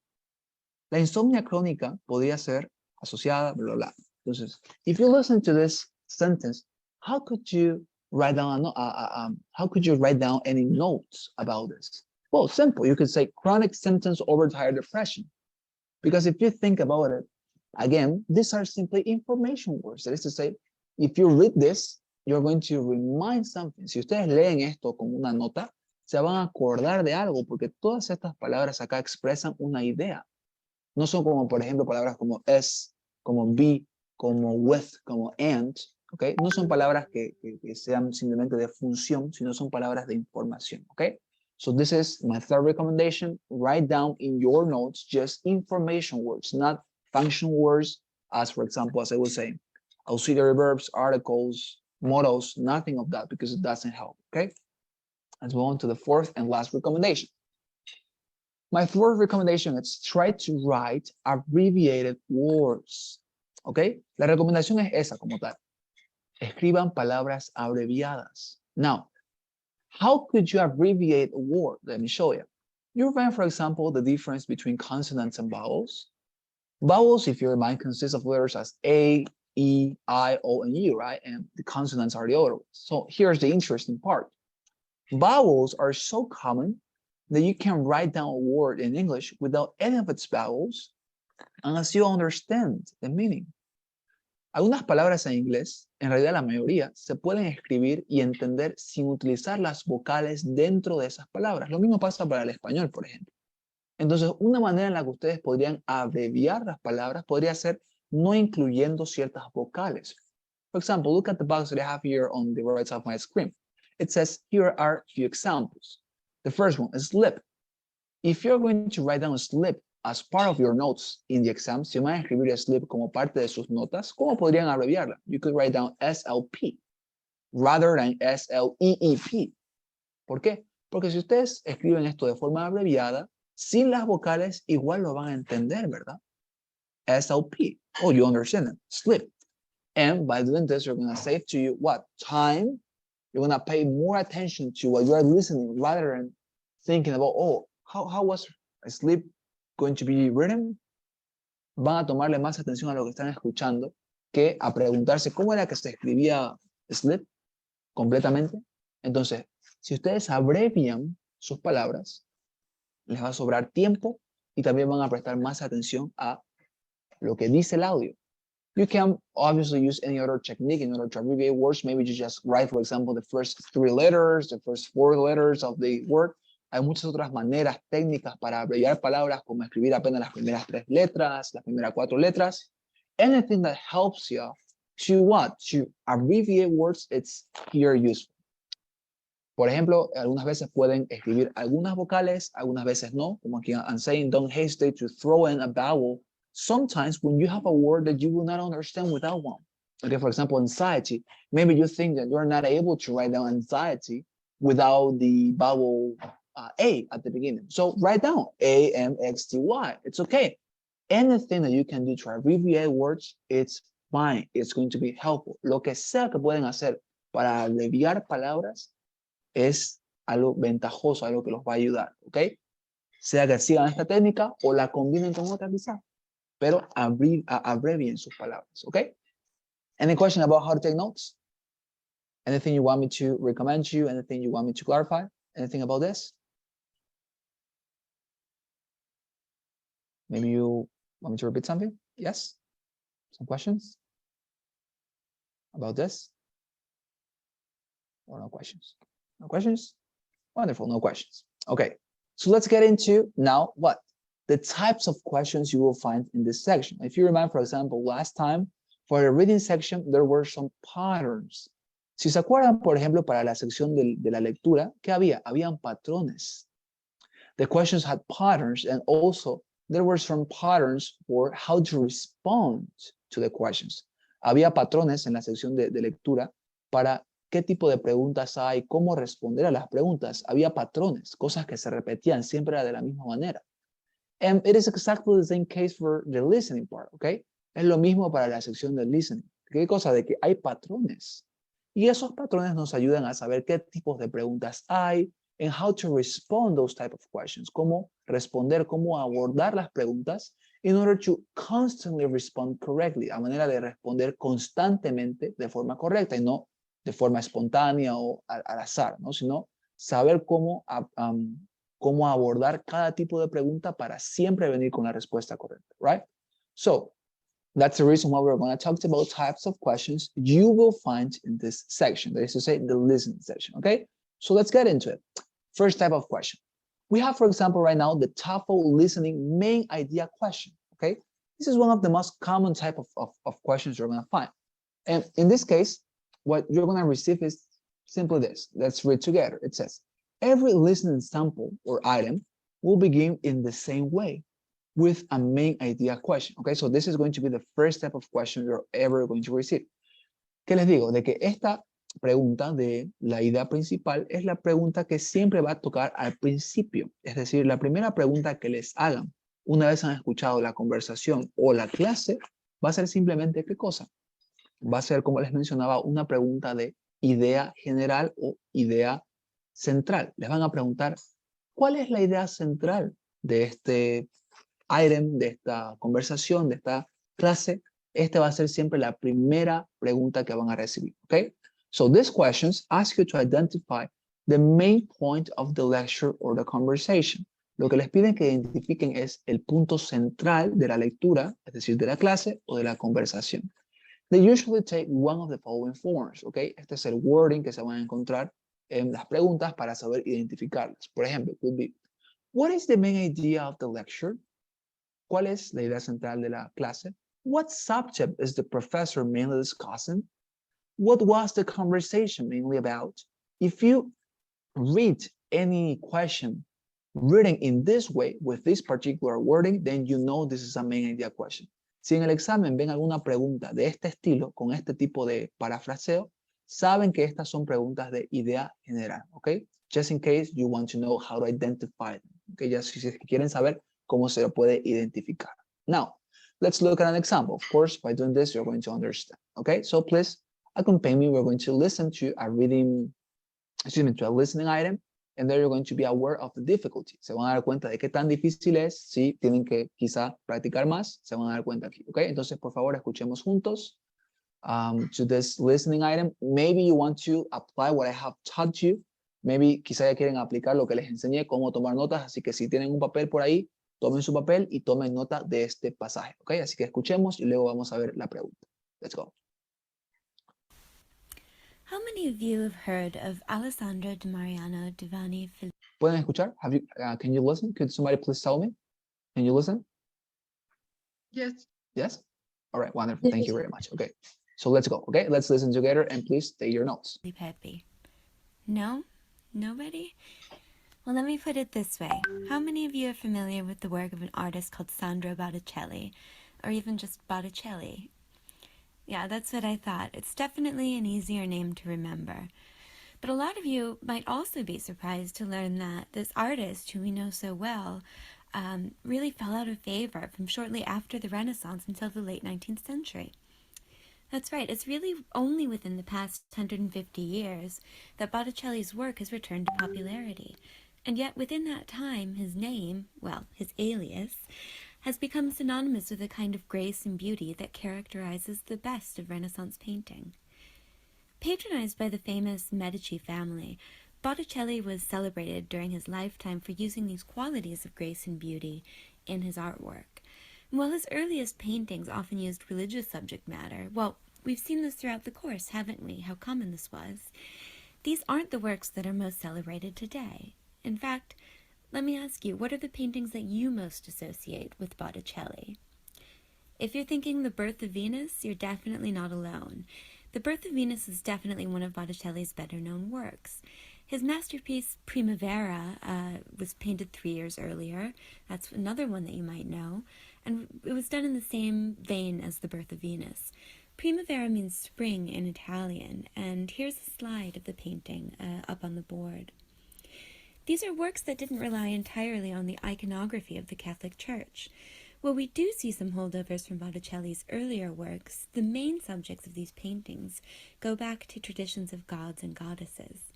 La insomnia crónica podría ser asociada, bla, bla, bla. Entonces, if you listen to this sentence, how could you write down any notes about this? Well, simple. You could say chronic symptoms of overtired depression. Because if you think about it, again, these are simply information words. That is to say, if you read this, you're going to remind something. Si ustedes leen esto como una nota, se van a acordar de algo, porque todas estas palabras acá expresan una idea. No son como, por ejemplo, palabras como es, como be, como with, como and, ¿ok? No son palabras que sean simplemente de función, sino son palabras de información, ¿ok? So this is my third recommendation. Write down in your notes just information words, not function words, as for example, as I was saying, auxiliary verbs, articles, modals, nothing of that, because it doesn't help, okay? Let's move on to the fourth and last recommendation. My fourth recommendation is try to write abbreviated words, okay? La recomendación es esa como tal. Escriban palabras abreviadas. Now, how could you abbreviate a word? Let me show you. You find, for example, the difference between consonants and vowels. Vowels, if you remind, consist of letters as A, E, I, O, and U, right? And the consonants are the other ones. So here's the interesting part. Vowels are so common that you can write down a word in English without any of its vowels unless you understand the meaning. Algunas palabras en inglés, en realidad la mayoría, se pueden escribir y entender sin utilizar las vocales dentro de esas palabras. Lo mismo pasa para el español, por ejemplo. Entonces, una manera en la que ustedes podrían abreviar las palabras podría ser no incluyendo ciertas vocales. For example, look at the box that I have here on the right side of my screen. It says, here are a few examples. The first one is slip. If you're going to write down slip as part of your notes in the exam, si van a escribir slip como parte de sus notas, ¿cómo podrían abreviarla? You could write down SLP rather than SLEEP. ¿Por qué? Porque si ustedes escriben esto de forma abreviada, sin las vocales, igual lo van a entender, ¿verdad? SLP. Oh, you understand it. Slip. And by doing this, you're going to save to you what? Time. You're going to pay more attention to what you are listening rather than thinking about, oh, how was sleep going to be written? Van a tomarle más atención a lo que están escuchando que a preguntarse cómo era que se escribía sleep completamente. Entonces, si ustedes abrevian sus palabras, les va a sobrar tiempo y también van a prestar más atención a lo que dice el audio. You can obviously use any other technique in order to abbreviate words. Maybe you just write, for example, the first 3 letters, the first 4 letters of the word. Hay muchas otras maneras técnicas para abreviar palabras, como escribir apenas las primeras 3 letras, las primeras 4 letras. Anything that helps you to what? To abbreviate words, it's here useful. Por ejemplo, algunas veces pueden escribir algunas vocales, algunas veces no. Como aquí I'm saying, don't hesitate to throw in a vowel sometimes when you have a word that you will not understand without one. Okay, for example, anxiety. Maybe you think that you're not able to write down anxiety without the vowel A at the beginning. So write down A-M-X-T-Y. It's okay. Anything that you can do to abbreviate words, it's fine. It's going to be helpful. Lo que sea que pueden hacer para abreviar palabras es algo ventajoso, algo que los va a ayudar, ¿ok? Sea que sigan esta técnica o la combinen con otra quizá, pero abrevien sus palabras, ¿ok? Any question about how to take notes? Anything you want me to recommend you? Anything you want me to clarify? Anything about this? Maybe you want me to repeat something? Yes? Some questions about this? Or no questions? No questions? Wonderful, no questions. Okay, so let's get into now what? The types of questions you will find in this section. If you remember, for example, last time, for the reading section, there were some patterns. Si se acuerdan, por ejemplo, para la sección de la lectura, ¿qué había? Habían patrones. The questions had patterns, and also there were some patterns for how to respond to the questions. Había patrones en la sección de lectura para qué tipo de preguntas hay, cómo responder a las preguntas. Había patrones, cosas que se repetían, siempre era de la misma manera. And it is exactly the same case for the listening part, ¿ok? Es lo mismo para la sección de listening. ¿Qué cosa? De que hay patrones. Y esos patrones nos ayudan a saber qué tipos de preguntas hay and how to respond those type of questions. Cómo responder, cómo abordar las preguntas in order to constantly respond correctly. A manera de responder constantemente de forma correcta y no de forma espontánea o al azar, ¿no? Sino saber cómo abordar cada tipo de pregunta para siempre venir con la respuesta correcta, right? So, that's the reason why we're going to talk about types of questions you will find in this section. That is to say, the listening section, okay? So let's get into it. First type of question. We have, for example, right now, the TOEFL listening main idea question, okay? This is one of the most common type of questions you're going to find. And in this case, what you're going to receive is simply this. Let's read together. It says, every listening sample or item will begin in the same way with a main idea question. Okay, so this is going to be the first type of question you're ever going to receive. ¿Qué les digo? De que esta pregunta de la idea principal es la pregunta que siempre va a tocar al principio. Es decir, la primera pregunta que les hagan una vez han escuchado la conversación o la clase va a ser simplemente ¿qué cosa? Va a ser, como les mencionaba, una pregunta de idea general o idea central. Les van a preguntar, ¿cuál es la idea central de este item, de esta conversación, de esta clase? Esta va a ser siempre la primera pregunta que van a recibir, ¿ok? So these questions ask you to identify the main point of the lecture or the conversation. Lo que les piden que identifiquen es el punto central de la lectura, es decir, de la clase o de la conversación. They usually take one of the following forms, ¿ok? Este es el wording que se van a encontrar en las preguntas para saber identificarlas. Por ejemplo, could be, what is the main idea of the lecture? ¿Cuál es la idea central de la clase? What subject is the professor mainly discussing? What was the conversation mainly about? If you read any question written in this way with this particular wording, then you know this is a main idea question. Si en el examen ven alguna pregunta de este estilo, con este tipo de parafraseo, saben que estas son preguntas de idea general, ¿ok? Just in case you want to know how to identify them, ¿ok? Ya si quieren saber cómo se lo puede identificar. Now, let's look at an example. Of course, by doing this, you're going to understand, ¿ok? So please accompany me. We're going to listen to a reading, to a listening item, and there you're going to be aware of the difficulty. Se van a dar cuenta de qué tan difícil es, si tienen que quizá practicar más, se van a dar cuenta aquí, ¿ok? Entonces, por favor, escuchemos juntos to this listening item. Maybe you want to apply what I have taught you. Maybe quizá ya quieren aplicar lo que les enseñé, cómo tomar notas, así que si tienen un papel por ahí, tomen su papel y tomen nota de este pasaje, ¿ok? Así que escuchemos y luego vamos a ver la pregunta. Let's go. How many of you have heard of Alessandro de Mariano Divani Filippi? ¿Pueden escuchar? Have you, can you listen? Could somebody please tell me? Can you listen? Yes. Yes? All right, wonderful. Thank you very much. Okay, so let's go. Okay, let's listen together and please take your notes. No? Nobody? Well, let me put it this way. How many of you are familiar with the work of an artist called Sandro Botticelli? Or even just Botticelli? Yeah, that's what I thought. It's definitely an easier name to remember. But a lot of you might also be surprised to learn that this artist, who we know so well, really fell out of favor from shortly after the Renaissance until the late 19th century. That's right, it's really only within the past 150 years that Botticelli's work has returned to popularity. And yet within that time, his name, well, his alias, has become synonymous with a kind of grace and beauty that characterizes the best of Renaissance painting. Patronized by the famous Medici family, Botticelli was celebrated during his lifetime for using these qualities of grace and beauty in his artwork. And while his earliest paintings often used religious subject matter, well, we've seen this throughout the course, haven't we, how common this was? These aren't the works that are most celebrated today. In fact, let me ask you, what are the paintings that you most associate with Botticelli? If you're thinking The Birth of Venus, you're definitely not alone. The Birth of Venus is definitely one of Botticelli's better-known works. His masterpiece, Primavera, was painted 3 years earlier. That's another one that you might know. And it was done in the same vein as The Birth of Venus. Primavera means spring in Italian, and here's a slide of the painting up on the board. These are works that didn't rely entirely on the iconography of the Catholic Church. While we do see some holdovers from Botticelli's earlier works, the main subjects of these paintings go back to traditions of gods and goddesses.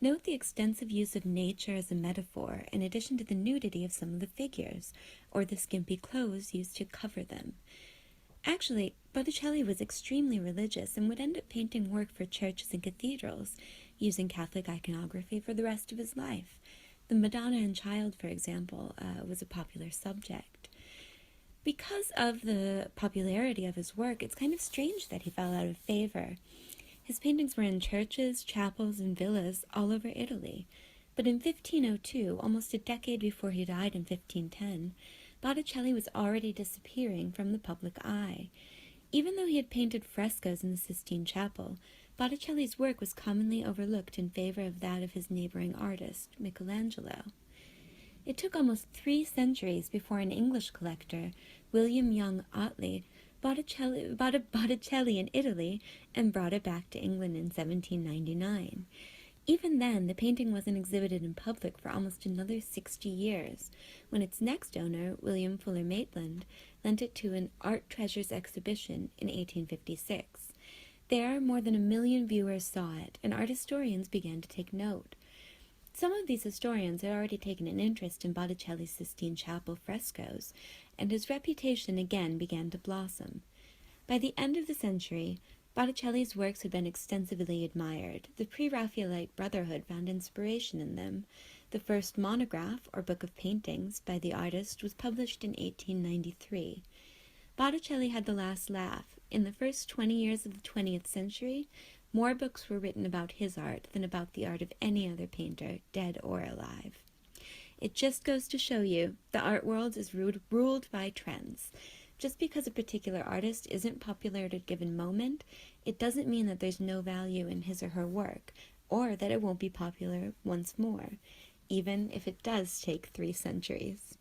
Note the extensive use of nature as a metaphor, in addition to the nudity of some of the figures, or the skimpy clothes used to cover them. Actually, Botticelli was extremely religious and would end up painting work for churches and cathedrals, using Catholic iconography for the rest of his life. The Madonna and Child, for example, was a popular subject. Because of the popularity of his work, it's kind of strange that he fell out of favor. His paintings were in churches, chapels, and villas all over Italy. But in 1502, almost a decade before he died in 1510, Botticelli was already disappearing from the public eye. Even though he had painted frescoes in the Sistine Chapel, Botticelli's work was commonly overlooked in favor of that of his neighboring artist, Michelangelo. It took almost 3 centuries before an English collector, William Young Otley, bought a Botticelli in Italy and brought it back to England in 1799. Even then, the painting wasn't exhibited in public for almost another 60 years, when its next owner, William Fuller Maitland, lent it to an Art Treasures exhibition in 1856. There, more than 1 million viewers saw it, and art historians began to take note. Some of these historians had already taken an interest in Botticelli's Sistine Chapel frescoes, and his reputation again began to blossom. By the end of the century, Botticelli's works had been extensively admired. The pre-Raphaelite Brotherhood found inspiration in them. The first monograph, or book of paintings, by the artist was published in 1893. Botticelli had the last laugh. In the first 20 years of the 20th century, more books were written about his art than about the art of any other painter, dead or alive. It just goes to show you, the art world is ruled by trends. Just because a particular artist isn't popular at a given moment, it doesn't mean that there's no value in his or her work, or that it won't be popular once more, even if it does take 3 centuries.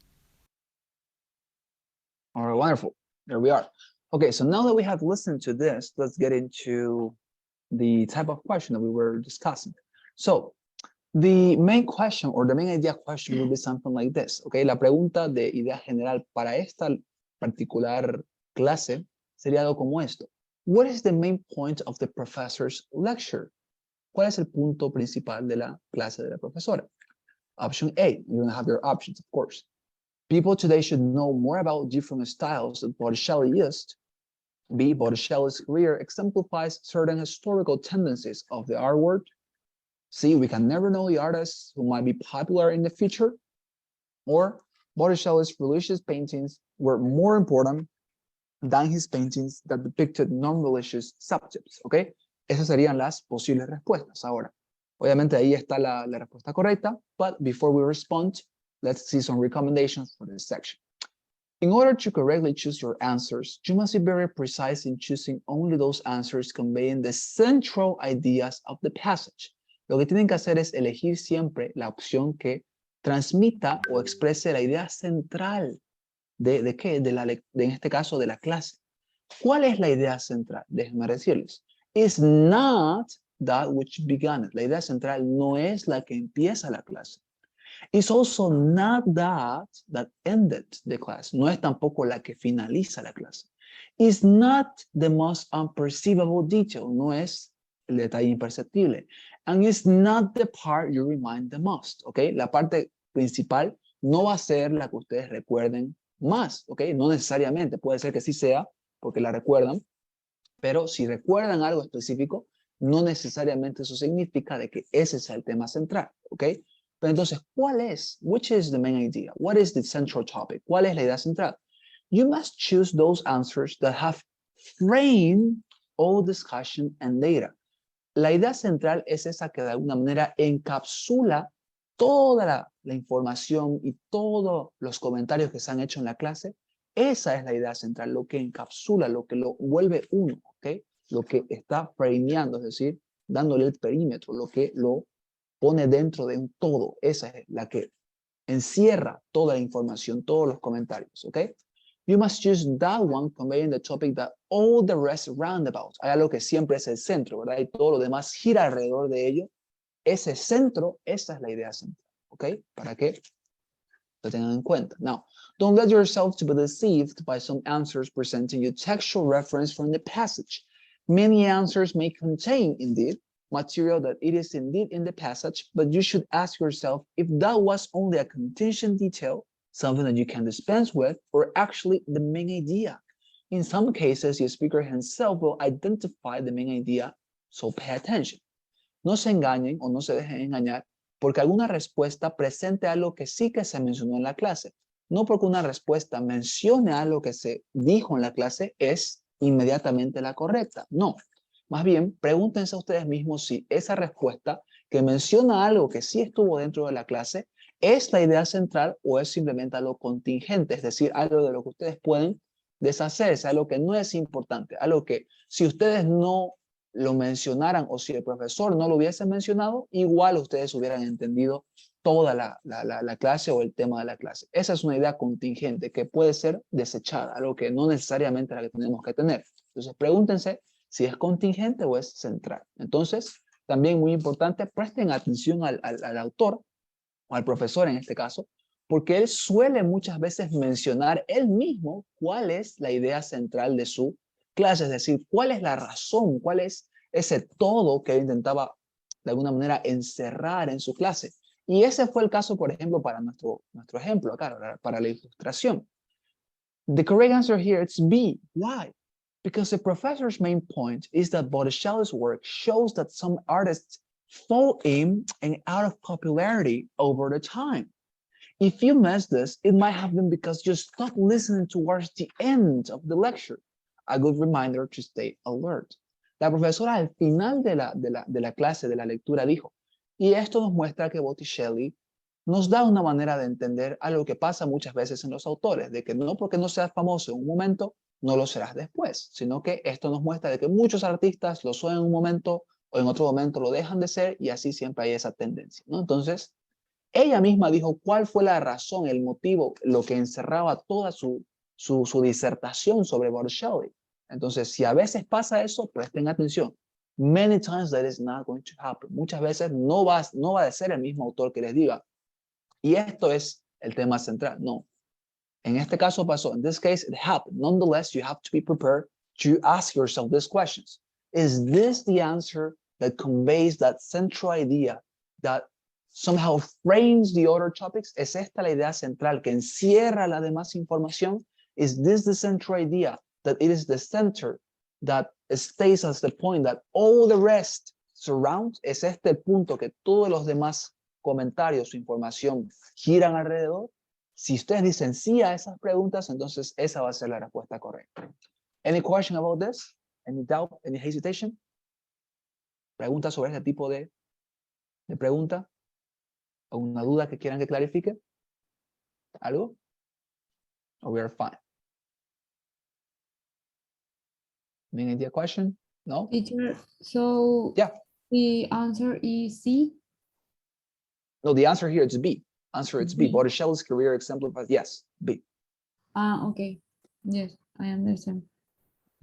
All right, wonderful. There we are. Okay, so now that we have listened to this, let's get into the type of question that we were discussing. So, the main question or the main idea question will be something like this, okay? La pregunta de idea general para esta particular clase sería algo como esto. What is the main point of the professor's lecture? ¿Cuál es el punto principal de la clase de la profesora? Option A, you're gonna have your options, of course. People today should know more about different styles that Botticelli used. B, Botticelli's career exemplifies certain historical tendencies of the art world. C, we can never know the artists who might be popular in the future. Or Botticelli's religious paintings were more important than his paintings that depicted non-religious subjects, ¿ok? Esas serían las posibles respuestas. Ahora, obviamente ahí está la respuesta correcta, but before we respond, let's see some recommendations for this section. In order to correctly choose your answers, you must be very precise in choosing only those answers conveying the central ideas of the passage. Lo que tienen que hacer es elegir siempre la opción que transmita o exprese la idea central ¿de qué? En este caso, de la clase. ¿Cuál es la idea central? Déjenme decirles. It's not that which began it. La idea central no es la que empieza la clase. It's also not that ended the class. No es tampoco la que finaliza la clase. It's not the most unperceivable detail. No es el detalle imperceptible. And it's not the part you remind the most. ¿Ok? La parte principal no va a ser la que ustedes recuerden más. ¿Ok? No necesariamente. Puede ser que sí sea porque la recuerdan. Pero si recuerdan algo específico, no necesariamente eso significa de que ese sea el tema central. ¿Ok? Pero entonces, ¿cuál es? Which is the main idea? What is the central topic? ¿Cuál es la idea central? You must choose those answers that have framed all discussion and data. La idea central es esa que de alguna manera encapsula toda la información y todos los comentarios que se han hecho en la clase. Esa es la idea central, lo que encapsula, lo que lo vuelve uno, ¿ok? Lo que está frameando, es decir, dándole el perímetro, lo que lo pone dentro de un todo. Esa es la que encierra toda la información, todos los comentarios, ¿ok? You must choose that one conveying the topic that all the rest round about. Hay algo que siempre es el centro, ¿verdad? Y todo lo demás gira alrededor de ello. Ese centro, esa es la idea central, ¿ok? Para que lo tengan en cuenta. Now, don't let yourself to be deceived by some answers presenting you textual reference from the passage. Many answers may contain, indeed, material that it is indeed in the passage, but you should ask yourself if that was only a contingent detail, something that you can dispense with, or actually the main idea. In some cases, the speaker himself will identify the main idea, so pay attention. No se engañen o no se dejen engañar porque alguna respuesta presente algo que sí que se mencionó en la clase. No porque una respuesta mencione algo que se dijo en la clase es inmediatamente la correcta. No. Más bien, pregúntense a ustedes mismos si esa respuesta que menciona algo que sí estuvo dentro de la clase es la idea central o es simplemente algo contingente, es decir, algo de lo que ustedes pueden deshacerse, algo que no es importante, algo que si ustedes no lo mencionaran o si el profesor no lo hubiese mencionado, igual ustedes hubieran entendido toda la clase o el tema de la clase. Esa es una idea contingente que puede ser desechada, algo que no necesariamente la que tenemos que tener. Entonces, pregúntense si es contingente o es central. Entonces, también muy importante, presten atención al autor o al profesor en este caso, porque él suele muchas veces mencionar él mismo cuál es la idea central de su clase, es decir, cuál es la razón, cuál es ese todo que él intentaba de alguna manera encerrar en su clase. Y ese fue el caso, por ejemplo, para nuestro ejemplo acá, para la ilustración. The correct answer here is B. Why? Because the professor's main point is that Botticelli's work shows that some artists fall in and out of popularity over the time. If you missed this, it might have been because you stopped listening towards the end of the lecture. A good reminder to stay alert. La profesora al final de la clase, de la lectura, dijo, y esto nos muestra que Botticelli nos da una manera de entender algo que pasa muchas veces en los autores, de que no porque no seas famoso en un momento, no lo serás después, sino que esto nos muestra de que muchos artistas lo son en un momento o en otro momento lo dejan de ser y así siempre hay esa tendencia, ¿no? Entonces, ella misma dijo cuál fue la razón, el motivo, lo que encerraba toda su disertación sobre Botticelli. Entonces, si a veces pasa eso, presten atención. Many times that is not going to happen. Muchas veces no va a ser el mismo autor que les diga, y esto es el tema central. No. En este caso pasó. In this case, it happened. Nonetheless, you have to be prepared to ask yourself these questions. Is this the answer that conveys that central idea that somehow frames the other topics? ¿Es esta la idea central que encierra la demás información? Is this the central idea that it is the center that stays as the point that all the rest surrounds? ¿Es este el punto que todos los demás comentarios o información giran alrededor? Si ustedes dicen sí a esas preguntas, entonces esa va a ser la respuesta correcta. Any question about this? Any doubt? Any hesitation? ¿Preguntas sobre este tipo de pregunta? ¿Alguna duda que quieran que clarifique? ¿Algo? Or we are fine? Any idea question? No? Teacher, so Yeah. the answer is C? No, the answer here is B. Answer it's B. B. Botticelli's career exemplifies, yes, B. Okay. Yes, I understand.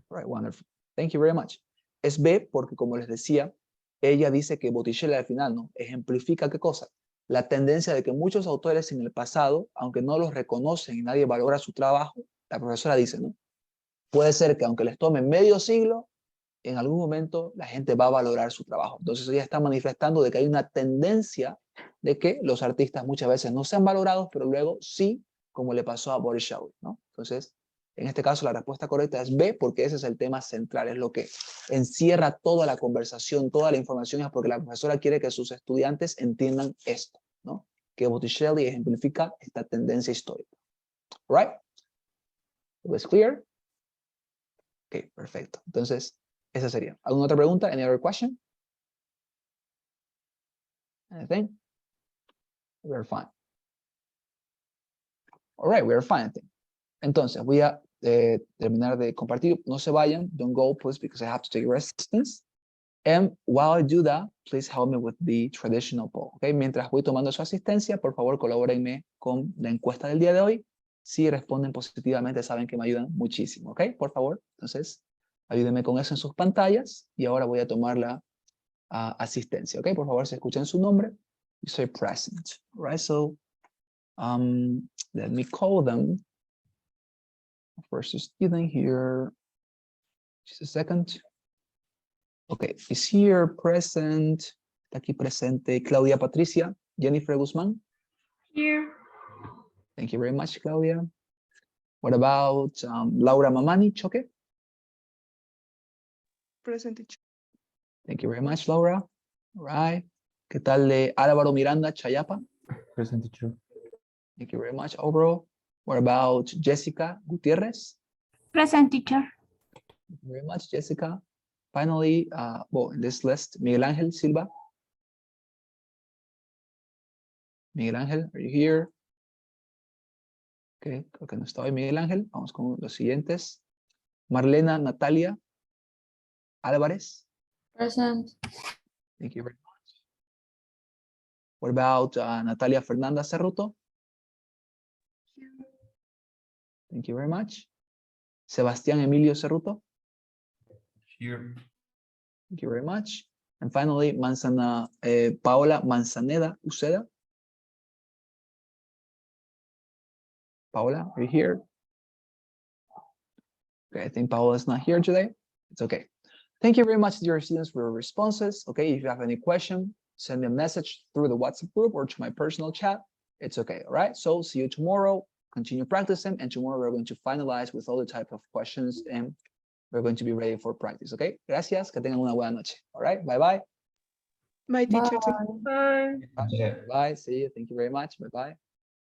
Right, wonderful. Thank you very much. Es B porque, como les decía, ella dice que Botticelli al final, ¿no? Ejemplifica ¿qué cosa? La tendencia de que muchos autores en el pasado, aunque no los reconocen y nadie valora su trabajo, la profesora dice, ¿no? Puede ser que aunque les tome medio siglo, en algún momento la gente va a valorar su trabajo. Entonces ella está manifestando de que hay una tendencia de que los artistas muchas veces no sean valorados, pero luego sí, como le pasó a Botticelli, ¿no? Entonces, en este caso la respuesta correcta es B, porque ese es el tema central, es lo que encierra toda la conversación, toda la información, es porque la profesora quiere que sus estudiantes entiendan esto, ¿no? Que Botticelli ejemplifica esta tendencia histórica. Right? It was clear? Ok, perfecto. Entonces, esa sería. ¿Alguna otra pregunta? Any other question? Anything? We're fine. All right, we're fine, I think. Entonces, voy a terminar de compartir. No se vayan. Don't go, please, because I have to take resistance. And while I do that, please help me with the traditional poll. Okay? Mientras voy tomando su asistencia, por favor, colabórenme con la encuesta del día de hoy. Si responden positivamente, saben que me ayudan muchísimo. ¿Ok? Por favor. Entonces, ayúdenme con eso en sus pantallas. Y ahora voy a tomar la asistencia. ¿Ok? Por favor, se escuchan su nombre. You say present. Right? So, let me call them. First student here. Just a second. Okay, is here present. Está aquí presente Claudia Patricia. Jennifer Guzmán. Here. Thank you very much, Claudia. What about Laura Mamani Choque? Present teacher. Thank you very much, Laura. All right. ¿Qué tal de Álvaro Miranda Chayapa? Present teacher. Thank you very much, overall. What about Jessica Gutierrez? Present teacher. Thank you very much, Jessica. Finally, well, in this list, Miguel Ángel Silva. Miguel Ángel, are you here? Okay, creo que no está hoy Miguel Ángel. Vamos con los siguientes. Marlena Natalia Álvarez. Present. Thank you very much. What about Natalia Fernanda Cerruto? Thank you very much. Sebastián Emilio Cerruto. Here. Thank you very much. And finally, Paola Manzaneda Uceda. Paola, are you here? Okay, I think Paola is not here today. It's okay. Thank you very much, dear students, for your responses. Okay, if you have any question, send me a message through the WhatsApp group or to my personal chat. It's okay, all right? So see you tomorrow. Continue practicing, and tomorrow we're going to finalize with all the type of questions and we're going to be ready for practice, okay? Gracias, que tengan una buena noche. All right, bye-bye. Bye, teacher. Bye. Bye. Bye, see you, thank you very much, bye-bye.